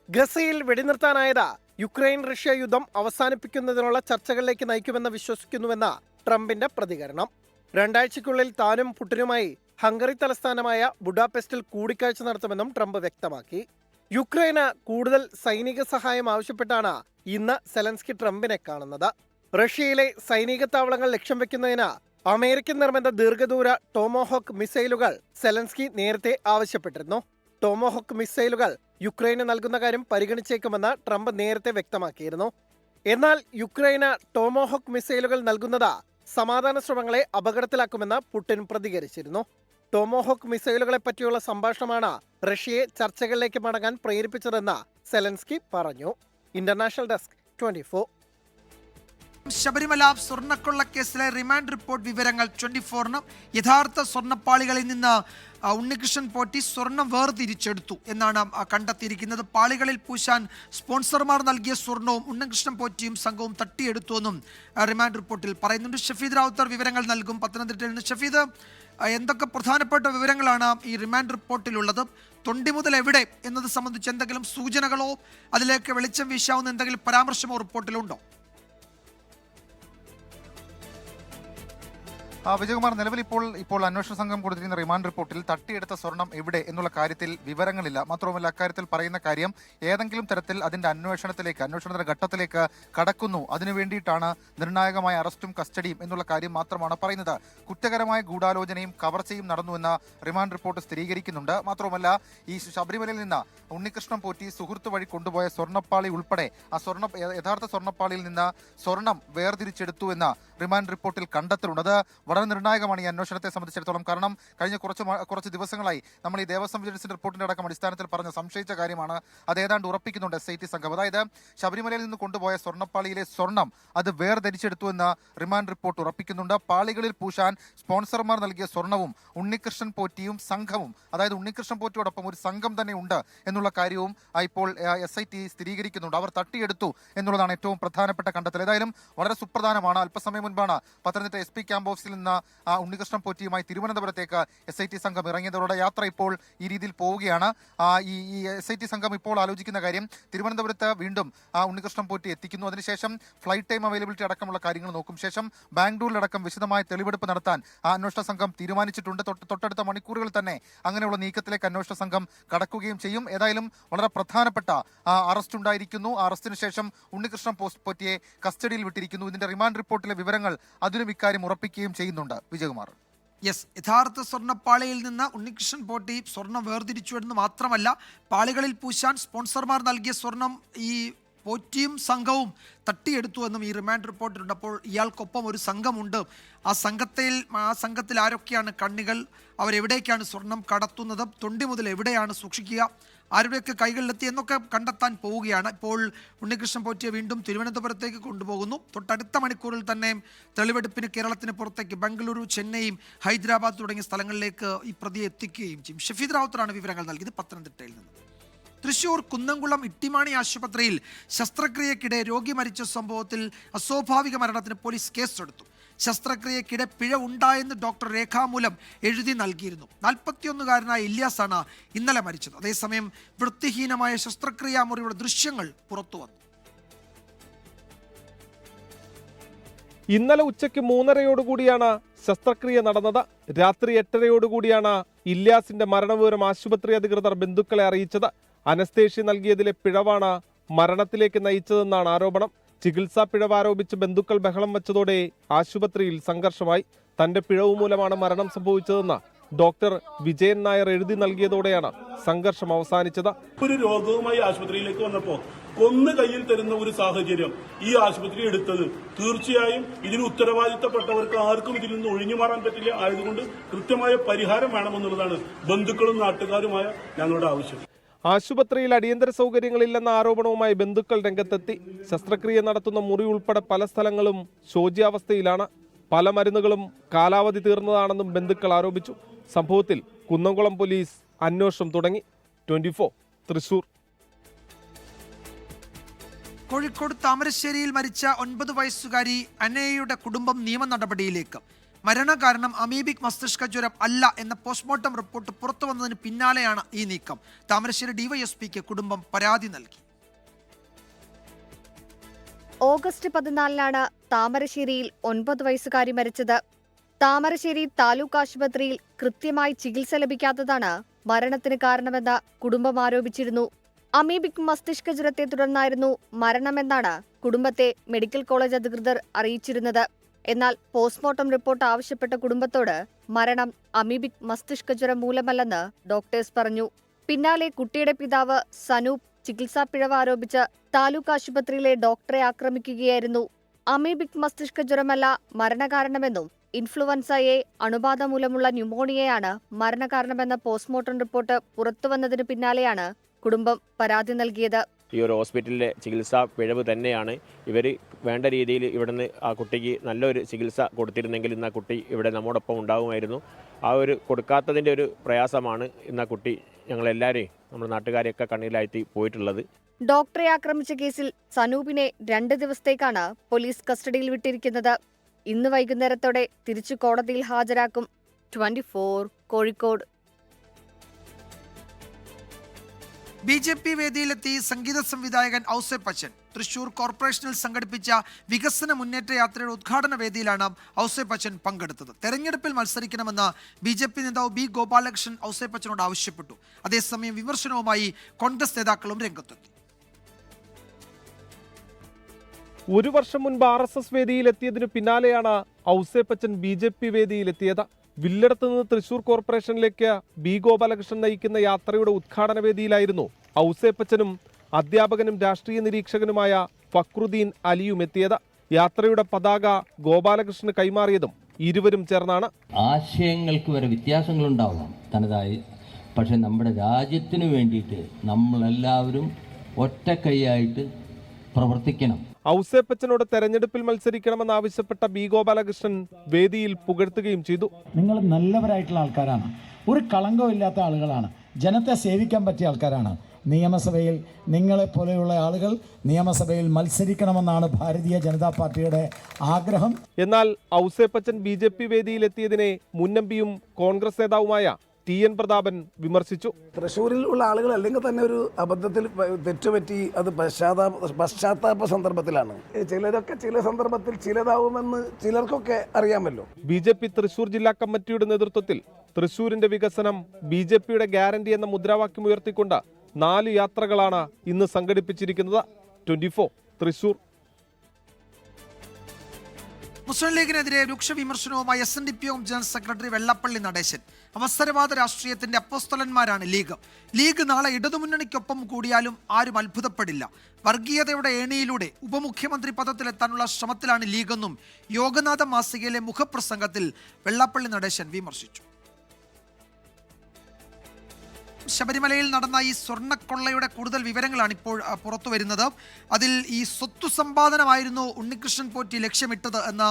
ഗസയിൽ വെടിനിർത്താനായത് യുക്രൈൻ റഷ്യ യുദ്ധം അവസാനിപ്പിക്കുന്നതിനുള്ള ചർച്ചകളിലേക്ക് നയിക്കുമെന്ന് വിശ്വസിക്കുന്നുവെന്ന് ട്രംപിന്റെ പ്രതികരണം. 2 ആഴ്ചയ്ക്കുള്ളിൽ താനും പുടിനുമായി ഹംഗറി തലസ്ഥാനമായ ബുഡാപെസ്റ്റിൽ കൂടിക്കാഴ്ച നടത്തുമെന്നും ട്രംപ് വ്യക്തമാക്കി. യുക്രൈന് കൂടുതൽ സൈനിക സഹായം ആവശ്യപ്പെട്ടാണ് ഇന്ന് സെലൻസ്കി ട്രംപിനെ കാണുന്നത്. റഷ്യയിലെ സൈനിക താവളങ്ങൾ ലക്ഷ്യം വെക്കുന്നതിന് അമേരിക്കൻ നിർമ്മിത ദീർഘദൂര ടോമോഹോക്ക് മിസൈലുകൾ സെലൻസ്കി നേരത്തെ ആവശ്യപ്പെട്ടിരുന്നു. ടോമോഹോക്ക് മിസൈലുകൾ യുക്രൈന് നൽകുന്ന കാര്യം പരിഗണിച്ചേക്കുമെന്ന് ട്രംപ് നേരത്തെ വ്യക്തമാക്കിയിരുന്നു. എന്നാൽ യുക്രൈന് ടോമോഹോക്ക് മിസൈലുകൾ നൽകുന്നത് സമാധാന ശ്രമങ്ങളെ അപകടത്തിലാക്കുമെന്ന് പുടിൻ പ്രതികരിച്ചിരുന്നു. ടോമോഹോക്ക് മിസൈലുകളെ പറ്റിയുള്ള സംഭാഷണമാണ് റഷ്യയെ ചർച്ചകളിലേക്ക് മടങ്ങാൻ പ്രേരിപ്പിച്ചതെന്ന് സെലൻസ്കി പറഞ്ഞു. International desk 24. ശബരിമല സ്വർണ്ണക്കൊള്ളക്കേസിലെ റിമാൻഡ് റിപ്പോർട്ട് വിവരങ്ങൾ 24-ന്. യഥാർത്ഥ സ്വർണ്ണപ്പാളികളിൽ നിന്ന് ഉണ്ണികൃഷ്ണൻ പോറ്റി സ്വർണം വേർതിരിച്ചെടുത്തു എന്നാണ് കണ്ടെത്തിയിരിക്കുന്നത്. പാളികളിൽ പൂശാൻ സ്പോൺസർമാർ നൽകിയ സ്വർണവും ഉണ്ണികൃഷ്ണൻ പോറ്റിയും സംഘവും തട്ടിയെടുത്തുവെന്നും റിമാൻഡ് റിപ്പോർട്ടിൽ പറയുന്നുണ്ട്. ഷഫീദ് റാവുത്തർ വിവരങ്ങൾ നൽകും പത്തനംതിട്ടയിൽ നിന്ന്. ഷഫീദ്, എന്തൊക്കെ പ്രധാനപ്പെട്ട വിവരങ്ങളാണ് ഈ റിമാൻഡ് റിപ്പോർട്ടിലുള്ളത്? തൊണ്ടി മുതൽ എവിടെ എന്നത് സംബന്ധിച്ച് എന്തെങ്കിലും സൂചനകളോ അതിലേക്ക് വെളിച്ചം വീശാവുന്ന എന്തെങ്കിലും പരാമർശമോ റിപ്പോർട്ടിലുണ്ടോ? വിജയകുമാർ, നിലവിൽ ഇപ്പോൾ അന്വേഷണ സംഘം കൊടുത്തിരിക്കുന്ന റിമാൻഡ് റിപ്പോർട്ടിൽ തട്ടിയെടുത്ത സ്വർണം എവിടെ എന്നുള്ള കാര്യത്തിൽ വിവരങ്ങളില്ല. മാത്രവുമല്ല, അക്കാര്യത്തിൽ പറയുന്ന കാര്യം ഏതെങ്കിലും തരത്തിൽ അതിന്റെ അന്വേഷണത്തിന്റെ ഘട്ടത്തിലേക്ക് കടക്കുന്നു, അതിനു വേണ്ടിയിട്ടാണ് നിർണായകമായ അറസ്റ്റും കസ്റ്റഡിയും എന്നുള്ള കാര്യം മാത്രമാണ് പറയുന്നത്. കുറ്റകരമായ ഗൂഢാലോചനയും കവർച്ചയും നടന്നുവെന്ന റിമാൻഡ് റിപ്പോർട്ട് സ്ഥിരീകരിക്കുന്നുണ്ട്. മാത്രവുമല്ല, ഈ ശബരിമലയിൽ നിന്ന് ഉണ്ണികൃഷ്ണൻ പോറ്റി സുഹൃത്ത് വഴി കൊണ്ടുപോയ സ്വർണ്ണപ്പാളി ഉൾപ്പെടെ ആ യഥാർത്ഥ സ്വർണ്ണപ്പാളിയിൽ നിന്ന് സ്വർണം വേർതിരിച്ചെടുത്തു എന്ന റിമാൻഡ് റിപ്പോർട്ടിൽ കണ്ടെത്തലുണ്ട്. അത് വളരെ നിർണായകമാണ് ഈ അന്വേഷണത്തെ സംബന്ധിച്ചിടത്തോളം. കാരണം കഴിഞ്ഞ കുറച്ച് ദിവസങ്ങളായി നമ്മൾ ഈ ദേവസ്വം വിജിലൻസിന്റെ റിപ്പോർട്ടിന്റെ അടക്കം അടിസ്ഥാനത്തിൽ സംശയിച്ച കാര്യമാണ്. അത് ഏതാണ്ട് ഉറപ്പിക്കുന്നുണ്ട് SIT സംഘം. അതായത് ശബരിമലയിൽ നിന്ന് കൊണ്ടുപോയ സ്വർണ്ണപ്പാളിയിലെ സ്വർണം അത് വേർതിരിച്ചെടുത്തു എന്ന റിമാൻഡ് റിപ്പോർട്ട് ഉറപ്പിക്കുന്നുണ്ട്. പാളികളിൽ പൂശാൻ സ്പോൺസർമാർ നൽകിയ സ്വർണവും ഉണ്ണികൃഷ്ണൻ പോറ്റിയും സംഘവും, അതായത് ഉണ്ണികൃഷ്ണൻ പോറ്റിയോടൊപ്പം ഒരു സംഘം തന്നെ ഉണ്ട് എന്നുള്ള കാര്യവും ഇപ്പോൾ SIT സ്ഥിരീകരിക്കുന്നുണ്ട്. അവർ തട്ടിയെടുത്തു എന്നുള്ളതാണ് ഏറ്റവും പ്രധാനപ്പെട്ട കണ്ടെത്തൽ. ഏതായാലും വളരെ സുപ്രധാനമാണ്. അല്പസമയം മുൻപാണ് പത്തനംതിട്ട SP ക്യാമ്പ് ഓഫീസിൽ നിന്ന് ഉണ്ണികൃഷ്ണൻ പോറ്റിയുമായി തിരുവനന്തപുരത്തേക്ക് SIT സംഘം ഇറങ്ങിയതോടെ യാത്ര ഇപ്പോൾ ഈ രീതിയിൽ പോവുകയാണ്. ഈ SIT സംഘം ഇപ്പോൾ ആലോചിക്കുന്ന കാര്യം തിരുവനന്തപുരത്ത് വീണ്ടും ഉണ്ണികൃഷ്ണൻ പോറ്റി എത്തിക്കുന്നു. അതിനുശേഷം ഫ്ലൈറ്റ് ടൈം അവൈലബിലിറ്റി അടക്കമുള്ള കാര്യങ്ങൾ നോക്കും. ശേഷം ബാംഗ്ലൂരിലടക്കം വിശദമായ തെളിവെടുപ്പ് നടത്താൻ അന്വേഷണ സംഘം തീരുമാനിച്ചിട്ടുണ്ട്. തൊട്ടടുത്ത മണിക്കൂറുകളിൽ തന്നെ അങ്ങനെയുള്ള നീക്കത്തിലേക്ക് അന്വേഷണ സംഘം കടക്കുകയും ചെയ്യും. ഏതായാലും വളരെ പ്രധാനപ്പെട്ട അറസ്റ്റ് ഉണ്ടായിരിക്കുന്നു. അറസ്റ്റിന് ശേഷം ഉണ്ണികൃഷ്ണൻ പോറ്റിയെ കസ്റ്റഡിയിൽ വിട്ടിരിക്കുന്നു. ഇതിന്റെ റിമാൻഡ് റിപ്പോർട്ടിലെ വിവരങ്ങൾ അതിനും ഇക്കാര്യം ഉറപ്പിക്കുകയും ചെയ്യുന്നുണ്ട്. വിജയകുമാർ. യെസ്, യഥാർത്ഥ സ്വർണ്ണപ്പാളിയിൽ നിന്ന് ഉണ്ണികൃഷ്ണൻ പോറ്റി സ്വർണം വേർതിരിച്ചു എന്ന് മാത്രമല്ല, പാളികളിൽ പൂശാൻ സ്പോൺസർമാർ നൽകിയ സ്വർണം ഈ പോറ്റിയും സംഘവും തട്ടിയെടുത്തു എന്നും ഈ റിമാൻഡ് റിപ്പോർട്ടിലുണ്ട്. അപ്പോൾ ഇയാൾക്കൊപ്പം ഒരു സംഘമുണ്ട്. ആ സംഘത്തിൽ ആരൊക്കെയാണ് കണ്ണികൾ, അവരെവിടേക്കാണ് സ്വർണം കടത്തുന്നത്, തൊണ്ടി മുതൽ എവിടെയാണ് സൂക്ഷിക്കുക, ആരുടെയൊക്കെ കൈകളിലെത്തി എന്നൊക്കെ കണ്ടെത്താൻ പോവുകയാണ്. ഇപ്പോൾ ഉണ്ണികൃഷ്ണൻ പോറ്റിയെ വീണ്ടും തിരുവനന്തപുരത്തേക്ക് കൊണ്ടുപോകുന്നു. തൊട്ടടുത്ത മണിക്കൂറിൽ തന്നെ തെളിവെടുപ്പിന് കേരളത്തിന് പുറത്തേക്ക് ബംഗളൂരു, ചെന്നൈയും ഹൈദരാബാദ് തുടങ്ങിയ സ്ഥലങ്ങളിലേക്ക് ഈ പ്രതിയെ എത്തിക്കുകയും ചെയ്യും. ഷഫീദ് റാവുത്തറാണ് വിവരങ്ങൾ നൽകിയത് പത്തനംതിട്ടയിൽ നിന്ന്. തൃശൂർ കുന്നംകുളം ഇട്ടിമാണി ആശുപത്രിയിൽ ശസ്ത്രക്രിയക്കിടെ രോഗി മരിച്ച സംഭവത്തിൽ അസ്വാഭാവിക മരണത്തിന് പോലീസ് കേസെടുത്തു. ശസ്ത്രക്രിയക്കിടെ പിഴ ഉണ്ടായെന്ന് ഡോക്ടർ രേഖാമൂലം എഴുതി നൽകിയിരുന്നു. 41-കാരനായ ഇല്യാസാണ് ഇന്നലെ മരിച്ചത്. അതേസമയം വൃത്തിഹീനമായ ശസ്ത്രക്രിയാ മുറിയുടെ ദൃശ്യങ്ങൾ പുറത്തു വന്നു. ഇന്നലെ ഉച്ചയ്ക്ക് 3:30 ശസ്ത്രക്രിയ നടന്നത്. രാത്രി 8:30 ഇല്യാസിന്റെ മരണവിവരം ആശുപത്രി അധികൃതർ ബന്ധുക്കളെ അറിയിച്ചത്. അനസ്തേഷ്യ നൽകിയതിലെ പിഴവാണ് മരണത്തിലേക്ക് നയിച്ചതെന്നാണ് ആരോപണം. ചികിത്സാ പിഴവ് ആരോപിച്ച് ബന്ധുക്കൾ ബഹളം വെച്ചതോടെ ആശുപത്രിയിൽ സംഘർഷമായി. തന്റെ പിഴവ് മൂലമാണ് മരണം സംഭവിച്ചതെന്ന് ഡോക്ടർ വിജയൻ നായർ എഴുതി നൽകിയതോടെയാണ് സംഘർഷം അവസാനിച്ചത്. ഒരു രോഗവുമായി ആശുപത്രിയിലേക്ക് വന്നപ്പോൾ കൊന്നു കയ്യിൽ തരുന്ന ഒരു സാഹചര്യം ഈ ആശുപത്രി എടുത്തത് തീർച്ചയായും ഇതിന് ഉത്തരവാദിത്തപ്പെട്ടവർക്ക് ആർക്കും ഇതിൽ നിന്ന് ഒഴിഞ്ഞു മാറാൻ പറ്റില്ല. ആയതുകൊണ്ട് കൃത്യമായ പരിഹാരം വേണമെന്നുള്ളതാണ് ബന്ധുക്കളും നാട്ടുകാരുമായ ഞങ്ങളുടെ ആവശ്യം. ആശുപത്രിയിൽ അടിയന്തര സൗകര്യങ്ങളില്ലെന്ന ആരോപണവുമായി ബന്ധുക്കൾ രംഗത്തെത്തി. ശസ്ത്രക്രിയ നടത്തുന്ന മുറി ഉൾപ്പെടെ പല സ്ഥലങ്ങളും ശോച്യാവസ്ഥയിലാണ്. പല മരുന്നുകളും കാലാവധി തീർന്നതാണെന്നും ബന്ധുക്കൾ ആരോപിച്ചു. സംഭവത്തിൽ കുന്നംകുളം പോലീസ് അന്വേഷണം തുടങ്ങി. 24 തൃശൂർ. കോഴിക്കോട് താമരശ്ശേരിയിൽ മരിച്ച 9 വയസ്സുകാരി അനയുടെ കുടുംബം നിയമ നടപടിയിലേക്ക്. മരണകാരണം അമീബിക് മസ്തിഷ്ക ജ്വരം അല്ല എന്ന പോസ്റ്റ്മോർട്ടം റിപ്പോർട്ട് പുറത്തു വന്നതിന് പിന്നാലെയാണ് ഈ നീക്കം. താമരശ്ശേരി DYSPക്ക് കുടുംബം പരാതി നൽകി. ഓഗസ്റ്റ് 14-നാണ് താമരശ്ശേരിയിൽ 9 വയസ്സുകാരി മരിച്ചത്. താമരശ്ശേരി താലൂക്ക് ആശുപത്രിയിൽ കൃത്യമായി ചികിത്സ ലഭിക്കാത്തതാണ് മരണത്തിന് കാരണമെന്ന് കുടുംബം ആരോപിച്ചിരുന്നു. അമീബിക് മസ്തിഷ്ക ജ്വരത്തെ തുടർന്നായിരുന്നു മരണമെന്നാണ് കുടുംബത്തെ മെഡിക്കൽ കോളേജ് അധികൃതർ അറിയിച്ചിരുന്നത്. എന്നാൽ പോസ്റ്റ്മോർട്ടം റിപ്പോർട്ട് ആവശ്യപ്പെട്ട കുടുംബത്തോട് മരണം അമീബിക് മസ്തിഷ്ക ജ്വരം മൂലമല്ലെന്ന് ഡോക്ടേഴ്സ് പറഞ്ഞു. പിന്നാലെ കുട്ടിയുടെ പിതാവ് സനൂപ് ചികിത്സാ പിഴവ് ആരോപിച്ച് താലൂക്ക് ആശുപത്രിയിലെ ഡോക്ടറെ ആക്രമിക്കുകയായിരുന്നു. അമീബിക് മസ്തിഷ്ക ജ്വരമല്ല മരണകാരണമെന്നും ഇൻഫ്ലുവൻസ എ അണുബാധ മൂലമുള്ള ന്യൂമോണിയയാണ് മരണകാരണമെന്ന പോസ്റ്റ്മോർട്ടം റിപ്പോർട്ട് പുറത്തുവന്നതിന് പിന്നാലെയാണ് കുടുംബം പരാതി നൽകിയത്. ഈ ഒരു ഹോസ്പിറ്റലിലെ ചികിത്സാ പിഴവ് തന്നെയാണ്. ഇവർ വേണ്ട രീതിയിൽ ഇവിടുന്ന് ആ കുട്ടിക്ക് നല്ലൊരു ചികിത്സ കൊടുത്തിരുന്നെങ്കിൽ ഇന്ന് ആ കുട്ടി ഇവിടെ നമ്മോടൊപ്പം ഉണ്ടാകുമായിരുന്നു. ആ ഒരു കൊടുക്കാത്തതിൻ്റെ ഒരു പ്രയാസമാണ് ഇന്ന് ആ കുട്ടി ഞങ്ങളെല്ലാവരെയും നമ്മുടെ നാട്ടുകാരെയൊക്കെ കണ്ണീരിലാഴ്ത്തി പോയിട്ടുള്ളത്. ഡോക്ടറെ ആക്രമിച്ച കേസിൽ സനൂപിനെ 2 ദിവസത്തേക്കാണ് പോലീസ് കസ്റ്റഡിയിൽ വിട്ടിരിക്കുന്നത്. ഇന്ന് വൈകുന്നേരത്തോടെ തിരിച്ചു കോടതിയിൽ ഹാജരാക്കും. 24 കോഴിക്കോട്. BJP വേദിയിലെത്തി സംഗീത സംവിധായകൻ ഔസേപ്പ് അച്ഛൻ. തൃശൂർ കോർപ്പറേഷനിൽ സംഘടിപ്പിച്ച വികസന മുന്നേറ്റ യാത്രയുടെ ഉദ്ഘാടന വേദിയിലാണ് ഔസേപ്പ് അച്ഛൻ പങ്കെടുത്തത്. തെരഞ്ഞെടുപ്പിൽ മത്സരിക്കണമെന്ന് BJP നേതാവ് B. ഗോപാലകൃഷ്ണൻ ഔസേപ്പ് അച്ഛനോട് ആവശ്യപ്പെട്ടു. അതേസമയം വിമർശനവുമായി കോൺഗ്രസ് നേതാക്കളും രംഗത്തെത്തി. ഒരു വർഷം മുൻപ് RSS വേദിയിലെത്തിയതിനു പിന്നാലെയാണ് ഔസേപ്പ് അച്ഛൻ BJP വേദിയിലെത്തിയത്. വില്ലടത്ത് നിന്ന് തൃശൂർ കോർപ്പറേഷനിലേക്ക് B. ഗോപാലകൃഷ്ണൻ നയിക്കുന്ന യാത്രയുടെ ഉദ്ഘാടന വേദിയിലായിരുന്നു ഔസേപ്പച്ചനും അധ്യാപകനും രാഷ്ട്രീയ നിരീക്ഷകനുമായ ഫക്രുദ്ദീൻ അലിയും എത്തിയത്. യാത്രയുടെ പതാക ഗോപാലകൃഷ്ണന് കൈമാറിയതും ഇരുവരും ചേർന്നാണ്. ആശയങ്ങൾക്ക് വരെ വ്യത്യാസങ്ങളുണ്ടാവാം തനതായി, പക്ഷെ നമ്മുടെ രാജ്യത്തിനു വേണ്ടിയിട്ട് നമ്മളെല്ലാവരും ഒറ്റക്കൈയായിട്ട് പ്രവർത്തിക്കണം. ഔസേപ്പച്ചനോട് തെരഞ്ഞെടുപ്പിൽ മത്സരിക്കണമെന്നാവശ്യപ്പെട്ട B. ഗോപാലകൃഷ്ണൻ വേദിയിൽ പുകഴ്ത്തുകയും ചെയ്തു. നിങ്ങൾ നല്ലവരായിട്ടുള്ള ആൾക്കാരാണ്, ഒരു കളങ്കമില്ലാത്ത ആളുകളാണ്, ജനത്തെ സേവിക്കാൻ പറ്റിയ ആൾക്കാരാണ്. നിയമസഭയിൽ നിങ്ങളെപ്പോലെയുള്ള ആളുകൾ നിയമസഭയിൽ മത്സരിക്കണമെന്നാണ് ഭാരതീയ ജനതാ പാർട്ടിയുടെ ആഗ്രഹം. എന്നാൽ ഔസേപ്പച്ചൻ BJP വേദിയിലെത്തിയതിനെ മുൻ MPയും കോൺഗ്രസ് നേതാവുമായ TN പ്രതാപൻ വിമർശിച്ചു. തൃശ്ശൂരിൽ ഉള്ള ആളുകൾ അല്ലെങ്കിൽ തന്നെ ഒരു അബദ്ധത്തിൽ തെറ്റുപറ്റി അത് പശ്ചാത്താപ സന്ദർഭത്തിലാണ്. ചിലരൊക്കെ ചില സന്ദർഭത്തിൽ ചിലതാവുമെന്ന് ചിലർക്കൊക്കെ അറിയാമല്ലോ. BJP തൃശൂർ ജില്ലാ കമ്മിറ്റിയുടെ നേതൃത്വത്തിൽ തൃശൂരിന്റെ വികസനം BJPയുടെ ഗ്യാരണ്ടി എന്ന മുദ്രാവാക്യം ഉയർത്തിക്കൊണ്ട് 4 യാത്രകളാണ് ഇന്ന് സംഘടിപ്പിച്ചിരിക്കുന്നത്. 24 തൃശൂർ. മുസ്ലിം ലീഗിനെതിരെ രൂക്ഷ വിമർശനവുമായി SNDP general secretary Vellappally Natesan. അവസരവാദ രാഷ്ട്രീയത്തിന്റെ അപ്പോസ്തലന്മാരാണ് ലീഗ് നാളെ ഇടതുമുന്നണിക്കൊപ്പം കൂടിയാലും ആരും അത്ഭുതപ്പെടില്ല. വർഗീയതയുടെ ഏണിയിലൂടെ ഉപമുഖ്യമന്ത്രി പദത്തിലെത്താനുള്ള ശ്രമത്തിലാണ് ലീഗെന്നും യോഗനാഥ മാസികയിലെ മുഖപ്രസംഗത്തിൽ വെള്ളാപ്പള്ളി നടേശൻ വിമർശിച്ചു. ശബരിമലയിൽ നടന്ന ഈ സ്വർണ്ണക്കൊള്ളയുടെ കൂടുതൽ വിവരങ്ങളാണ് ഇപ്പോൾ പുറത്തു വരുന്നത്. അതിൽ ഈ സ്വത്തു സമ്പാദനമായിരുന്നു ഉണ്ണികൃഷ്ണൻ പോറ്റി ലക്ഷ്യമിട്ടത് എന്ന്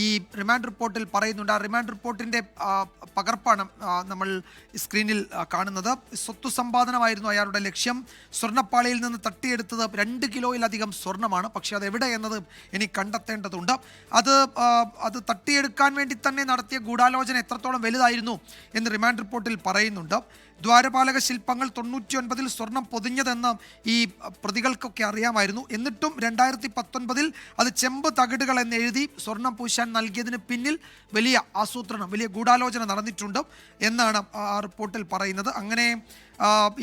ഈ റിമാൻഡ് റിപ്പോർട്ടിൽ പറയുന്നുണ്ട്. ആ റിമാൻഡ് റിപ്പോർട്ടിൻ്റെ പകർപ്പാണ് നമ്മൾ സ്ക്രീനിൽ കാണുന്നത്. സ്വത്തു സമ്പാദനമായിരുന്നു അയാളുടെ ലക്ഷ്യം. സ്വർണ്ണപ്പാളിയിൽ നിന്ന് തട്ടിയെടുത്തത് 2 കിലോയിലധികം സ്വർണ്ണമാണ്. പക്ഷേ അത് എവിടെ എന്നത് ഇനി കണ്ടെത്തേണ്ടതുണ്ട്. അത് തട്ടിയെടുക്കാൻ വേണ്ടി തന്നെ നടത്തിയ ഗൂഢാലോചന എത്രത്തോളം വലുതായിരുന്നു എന്ന് റിമാൻഡ് റിപ്പോർട്ടിൽ പറയുന്നുണ്ട്. ദ്വാരപാലക ശില്പങ്ങൾ 99-ൽ സ്വർണം പൊതിഞ്ഞതെന്ന് ഈ പ്രതികൾക്കൊക്കെ അറിയാമായിരുന്നു. എന്നിട്ടും 2019-ൽ അത് ചെമ്പ് തകിടുകൾ എന്നെഴുതി സ്വർണം പൂശാൻ നൽകിയതിന് പിന്നിൽ വലിയ ആസൂത്രണം, വലിയ ഗൂഢാലോചന നടന്നിട്ടുണ്ട് എന്നാണ് ആ റിപ്പോർട്ടിൽ പറയുന്നത്. അങ്ങനെ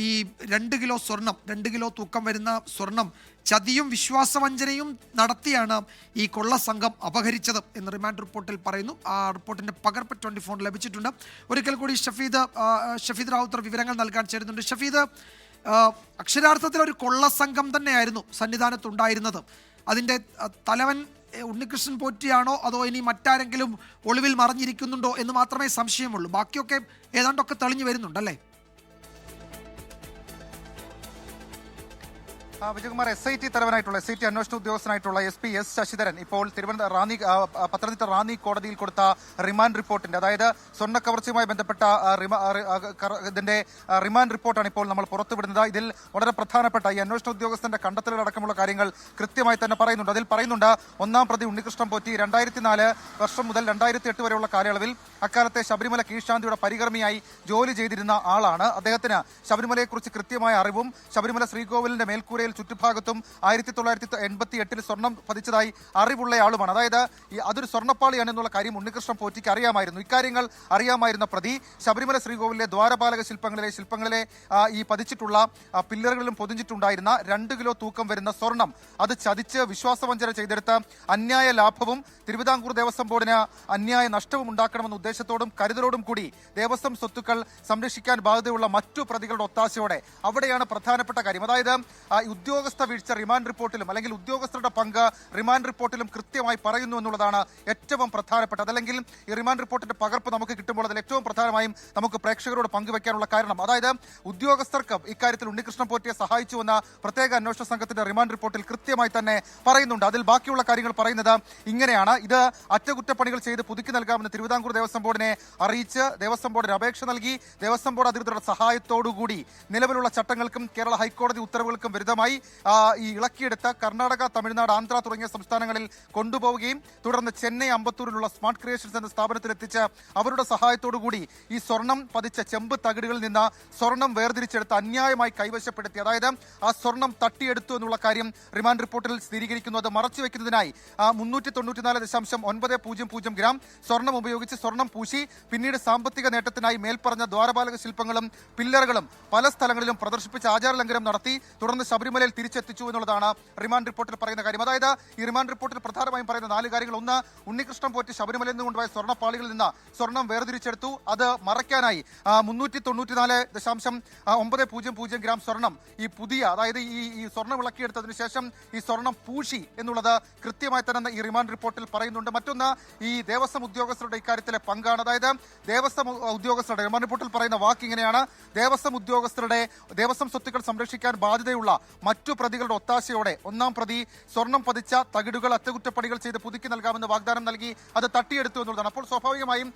ഈ 2 കിലോ സ്വർണം, 2 കിലോ തൂക്കം വരുന്ന സ്വർണം ചതിയും വിശ്വാസവഞ്ചനയും നടത്തിയാണ് ഈ കൊള്ള സംഘം അപഹരിച്ചത് എന്ന് റിമാൻഡ് റിപ്പോർട്ടിൽ പറയുന്നു. ആ റിപ്പോർട്ടിന്റെ പകർപ്പ് 24 ലഭിച്ചിട്ടുണ്ട്. ഒരിക്കൽ കൂടി ഷഫീദ് റാവുത്തർ വിവരങ്ങൾ നൽകാൻ ചേരുന്നുണ്ട്. ഷഫീദ്, അക്ഷരാർത്ഥത്തിൽ ഒരു കൊള്ള സംഘം തന്നെയായിരുന്നു സന്നിധാനത്തുണ്ടായിരുന്നത്. അതിൻ്റെ തലവൻ ഉണ്ണികൃഷ്ണൻ പോറ്റിയാണോ അതോ ഇനി മറ്റാരെങ്കിലും ഒളിവിൽ മറഞ്ഞിരിക്കുന്നുണ്ടോ എന്ന് മാത്രമേ സംശയമുള്ളൂ. ബാക്കിയൊക്കെ ഏതാണ്ടൊക്കെ തെളിഞ്ഞു വരുന്നുണ്ടല്ലേ? വിജയകുമാർ, SIT തലവനായിട്ടുള്ള SIT അന്വേഷണ ഉദ്യോഗസ്ഥനായിട്ടുള്ള SP S ശശിധരൻ ഇപ്പോൾ പത്തനംതിട്ട റാന്നി കോടതിയിൽ കൊടുത്ത റിമാൻഡ് റിപ്പോർട്ടിന്റെ, അതായത് സ്വർണ്ണ കവർച്ചയുമായി ബന്ധപ്പെട്ട ഇതിന്റെ റിമാൻഡ് റിപ്പോർട്ടാണ് ഇപ്പോൾ നമ്മൾ പുറത്തുവിടുന്നത്. ഇതിൽ വളരെ പ്രധാനപ്പെട്ട ഈ അന്വേഷണ ഉദ്യോഗസ്ഥന്റെ കണ്ടെത്തലടക്കമുള്ള കാര്യങ്ങൾ കൃത്യമായി തന്നെ പറയുന്നുണ്ട്. അതിൽ പറയുന്നുണ്ട്, 1-ാം പ്രതി ഉണ്ണികൃഷ്ണൻ പോറ്റി 2004 വർഷം മുതൽ 2008 വരെയുള്ള കാലയളവിൽ അക്കാലത്തെ ശബരിമല കീഴ്ശാന്തിയുടെ പരികർമ്മിയായി ജോലി ചെയ്തിരുന്ന ആളാണ്. അദ്ദേഹത്തിന് ശബരിമലയെക്കുറിച്ച് കൃത്യമായ അറിവും ശബരിമല ശ്രീകോവിലിന്റെ മേൽക്കൂരയിൽ ചുറ്റുഭാഗത്തും 1988-ൽ സ്വർണം പതിച്ചതായി അറിവുള്ളയാളുമാണ്. അതായത് അതൊരു സ്വർണ്ണപ്പാളിയാണ് എന്നുള്ള കാര്യം ഉണ്ണികൃഷ്ണൻ പോറ്റിക്ക് അറിയാമായിരുന്നു. ഇക്കാര്യങ്ങൾ അറിയാമായിരുന്ന പ്രതി ശബരിമല ശ്രീകോവിലെ ദ്വാരപാലക ശില്പങ്ങളിലെ ഈ പതിച്ചിട്ടുള്ള പില്ലറുകളിലും പൊതിഞ്ഞിട്ടുണ്ടായിരുന്ന 2 കിലോ തൂക്കം വരുന്ന സ്വർണം അത് ചതിച്ച് വിശ്വാസവഞ്ചന ചെയ്തെടുത്ത് അന്യായ ലാഭവും തിരുവിതാംകൂർ ദേവസ്വം ബോർഡിന് അന്യായ നഷ്ടവും ഉണ്ടാക്കണമെന്ന ഉദ്ദേശത്തോടും കരുതലോടും കൂടി ദേവസ്വം സ്വത്തുക്കൾ സംരക്ഷിക്കാൻ ബാധ്യതയുള്ള മറ്റു പ്രതികളുടെ ഒത്താശയോടെ, അവിടെയാണ് പ്രധാനപ്പെട്ട കാര്യം. അതായത് ഉദ്യോഗസ്ഥ വീഴ്ച റിമാൻഡ് റിപ്പോർട്ടിലും അല്ലെങ്കിൽ ഉദ്യോഗസ്ഥരുടെ പങ്ക് റിമാൻഡ് റിപ്പോർട്ടിലും കൃത്യമായി പറയുന്നു എന്നുള്ളതാണ് ഏറ്റവും പ്രധാനപ്പെട്ടത്. അല്ലെങ്കിൽ ഈ റിമാൻഡ് റിപ്പോർട്ടിന്റെ പകർപ്പ് നമുക്ക് കിട്ടുമ്പോൾ അതിൽ ഏറ്റവും പ്രധാനമായും നമുക്ക് പ്രേക്ഷകരോട് പങ്കുവെക്കാനുള്ള കാരണം, അതായത് ഉദ്യോഗസ്ഥർക്ക് ഇക്കാര്യത്തിൽ ഉണ്ണികൃഷ്ണൻ പോറ്റിയെ സഹായിച്ചുവെന്ന പ്രത്യേക അന്വേഷണ സംഘത്തിന്റെ റിമാൻഡ് റിപ്പോർട്ടിൽ കൃത്യമായി തന്നെ പറയുന്നുണ്ട്. അതിൽ ബാക്കിയുള്ള കാര്യങ്ങൾ പറയുന്നത് ഇങ്ങനെയാണ്. ഇത് അറ്റകുറ്റപ്പണികൾ ചെയ്ത് പുതുക്കി നൽകാമെന്ന് തിരുവിതാംകൂർ ദേവസ്വം ബോർഡിനെ അറിയിച്ച് ദേവസ്വം ബോർഡിന് അപേക്ഷ നൽകി. ദേവസ്വം ബോർഡ് അധികൃതരുടെ സഹായത്തോടുകൂടി നിലവിലുള്ള ചട്ടങ്ങൾക്കും കേരള ഹൈക്കോടതി ഉത്തരവുകൾക്കും വിരുദ്ധമായി കൃത്യമായി ഈ ഇളക്കിയെടുത്ത് കർണാടക, തമിഴ്നാട്, ആന്ധ്ര തുടങ്ങിയ സംസ്ഥാനങ്ങളിൽ കൊണ്ടുപോവുകയും തുടർന്ന് ചെന്നൈ അമ്പത്തൂരിലുള്ള സ്മാർട്ട് ക്രിയേഷൻസ് എന്ന സ്ഥാപനത്തിൽ എത്തിച്ച് അവരുടെ സഹായത്തോടുകൂടി ഈ സ്വർണം പതിച്ച ചെമ്പ് തകിടുകളിൽ നിന്ന് സ്വർണം വേർതിരിച്ചെടുത്ത് അന്യായമായി കൈവശപ്പെടുത്തി, അതായത് ആ സ്വർണം തട്ടിയെടുത്തു എന്നുള്ള കാര്യം റിമാൻഡ് റിപ്പോർട്ടിൽ സ്ഥിരീകരിക്കുന്നു. അത് മറച്ചുവെക്കുന്നതിനായി 394.900 ഗ്രാം സ്വർണം ഉപയോഗിച്ച് സ്വർണം പൂശി പിന്നീട് സാമ്പത്തിക നേട്ടത്തിനായി മേൽപ്പറഞ്ഞ ദ്വാരപാലക ശില്പങ്ങളും പില്ലറുകളും പല സ്ഥലങ്ങളിലും പ്രദർശിപ്പിച്ച് ആചാരലംഘനം നടത്തി തുടർന്ന് ശബരിമലയിൽ തിരിച്ചെത്തിച്ചു എന്നുള്ളതാണ് റിമാൻഡ് റിപ്പോർട്ടിൽ പറയുന്ന കാര്യം. അതായത് ഈ റിമാൻഡ് റിപ്പോർട്ടിൽ പ്രധാനമായും പറയുന്ന 4 കാര്യങ്ങൾ. ഒന്ന്, ഉണ്ണികൃഷ്ണൻ പോറ്റി ശബരിമലയിൽ നിന്ന് കൊണ്ടുപോയ സ്വർണ്ണപ്പാളികളിൽ നിന്ന് സ്വർണം വേർതിരിച്ചെടുത്തു. അത് മറയ്ക്കാനായി 394.900 ഗ്രാം സ്വർണം ഈ പുതിയ, അതായത് ഈ സ്വർണം ഇളക്കിയെടുത്തതിന് ശേഷം ഈ സ്വർണം പൂശി എന്നുള്ളത് കൃത്യമായി തന്നെ ഈ റിമാൻഡ് റിപ്പോർട്ടിൽ പറയുന്നുണ്ട്. മറ്റൊന്ന്, ഈ ദേവസ്വം ഉദ്യോഗസ്ഥരുടെ ഇക്കാര്യത്തിലെ പങ്കാണ്. അതായത് ദേവസ്വം ഉദ്യോഗസ്ഥരുടെ റിമാൻഡ് റിപ്പോർട്ടിൽ പറയുന്ന വാക്ക് ഇങ്ങനെയാണ്: ദേവസ്വം ഉദ്യോഗസ്ഥരുടെ ദേവസ്വം സ്വത്തുക്കൾ സംരക്ഷിക്കാൻ ബാധ്യതയുള്ള മറ്റു പ്രതികളുടെ ഒത്താശയോടെ 1-ാം പ്രതി സ്വർണം പതിച്ച തകിടുകൾ അറ്റകുറ്റപ്പണികൾ ചെയ്ത് പുതുക്കി നൽകാമെന്ന് വാഗ്ദാനം നൽകി അത് തട്ടിയെടുത്തു എന്നുള്ളതാണ്. അപ്പോൾ സ്വാഭാവികമായും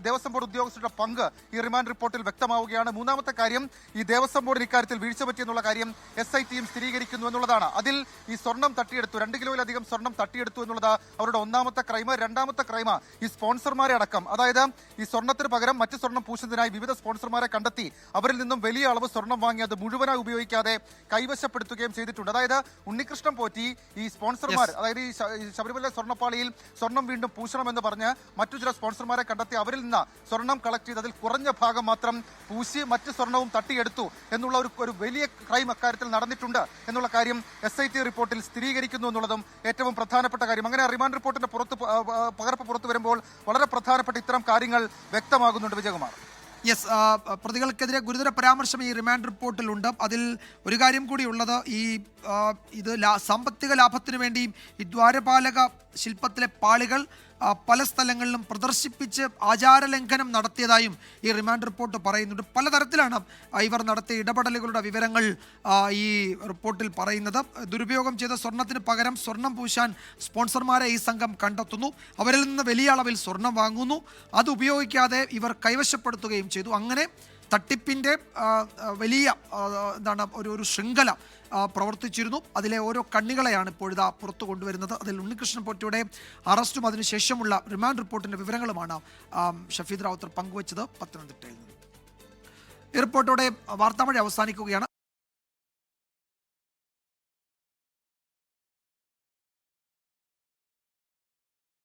ദേവസ്വം ബോർഡ് ഉദ്യോഗസ്ഥരുടെ പങ്ക് ഈ റിമാൻഡ് റിപ്പോർട്ടിൽ വ്യക്തമാവുകയാണ്. മൂന്നാമത്തെ കാര്യം, ഈ ദേവസ്വം ബോർഡിന് ഇക്കാര്യത്തിൽ വീഴ്ച പറ്റിയെന്നുള്ള കാര്യം SITയും സ്ഥിരീകരിക്കുന്നു എന്നുള്ളതാണ്. അതിൽ ഈ സ്വർണം തട്ടിയെടുത്തു, 2 കിലോയിലധികം സ്വർണം തട്ടിയെടുത്തു എന്നുള്ളത് അവരുടെ ഒന്നാമത്തെ ക്രൈം. രണ്ടാമത്തെ ക്രൈം, ഈ സ്പോൺസർമാരെ അടക്കം, അതായത് ഈ സ്വർണത്തിന് പകരം മറ്റു സ്വർണം പൂശുന്നതിനായി വിവിധ സ്പോൺസർമാരെ കണ്ടെത്തി അവരിൽ നിന്നും വലിയ അളവ് സ്വർണം വാങ്ങി അത് മുഴുവനായി ഉപയോഗിക്കാതെ കൈവശപ്പെടുത്തുകയും ചെയ്തിട്ടുണ്ട്. അതായത് ഉണ്ണികൃഷ്ണൻ പോറ്റി ഈ സ്പോൺസർമാർ, അതായത് ഈ ശബരിമല സ്വർണ്ണപ്പാളിയിൽ സ്വർണം വീണ്ടും പൂശണമെന്ന് പറഞ്ഞ് മറ്റു ചില സ്പോൺസർമാരെ കണ്ടെത്തി അവരിൽ നിന്ന് സ്വർണം കളക്ട് ചെയ്ത് അതിൽ കുറഞ്ഞ ഭാഗം മാത്രം പൂശി മറ്റ് സ്വർണവും തട്ടിയെടുത്തു എന്നുള്ള ഒരു വലിയ ക്രൈം അക്കാര്യത്തിൽ നടന്നിട്ടുണ്ട് എന്നുള്ള കാര്യം SIT റിപ്പോർട്ടിൽ സ്ഥിരീകരിക്കുന്നു എന്നുള്ളതും ഏറ്റവും പ്രധാനപ്പെട്ട കാര്യം. അങ്ങനെ റിമാൻഡ് റിപ്പോർട്ടിന്റെ പകർപ്പ് പുറത്തു വരുമ്പോൾ വളരെ പ്രധാനപ്പെട്ട ഇത്തരം കാര്യങ്ങൾ വ്യക്തമാകുന്നുണ്ട്. വിജയകുമാർ. യെസ്, പ്രതികൾക്കെതിരെ ഗുരുതര പരാമർശം ഈ റിമാൻഡ് റിപ്പോർട്ടിലുണ്ട്. അതിൽ ഒരു കാര്യം കൂടി ഉള്ളത്, ഇത് സാമ്പത്തിക ലാഭത്തിന് വേണ്ടിയും ഈ ദ്വാരപാലക ശില്പത്തിലെ പാളികൾ പല സ്ഥലങ്ങളിലും പ്രദർശിപ്പിച്ച് ആചാരലംഘനം നടത്തിയതായും ഈ റിമാൻഡ് റിപ്പോർട്ട് പറയുന്നുണ്ട്. പലതരത്തിലാണ് ഇവർ നടത്തിയ ഇടപെടലുകളുടെ വിവരങ്ങൾ ഈ റിപ്പോർട്ടിൽ പറയുന്നത്. ദുരുപയോഗം ചെയ്ത സ്വർണത്തിന് പകരം സ്വർണം പൂശാൻ സ്പോൺസർമാരെ ഈ സംഘം കണ്ടെത്തുന്നു. അവരിൽ നിന്ന് വലിയ അളവിൽ സ്വർണം വാങ്ങുന്നു. അത് ഉപയോഗിക്കാതെ ഇവർ കൈവശപ്പെടുത്തുകയും ചെയ്തു. അങ്ങനെ തട്ടിപ്പിൻ്റെ വലിയ ഒരു ശൃംഖല പ്രവർത്തിച്ചിരുന്നു. അതിലെ ഓരോ കണ്ണികളെയാണ് ഇപ്പോഴിതാ പുറത്തു കൊണ്ടുവരുന്നത്. അതിൽ ഉണ്ണികൃഷ്ണൻ പോറ്റിയുടെ അറസ്റ്റും അതിനുശേഷമുള്ള റിമാൻഡ് റിപ്പോർട്ടിൻ്റെ വിവരങ്ങളുമാണ് ഷഫീദ് റാവുത്തർ പങ്കുവച്ചത് പത്തനംതിട്ടയിൽ നിന്ന്. ഈ റിപ്പോർട്ടോടെ വാർത്താമഴ അവസാനിക്കുകയാണ്.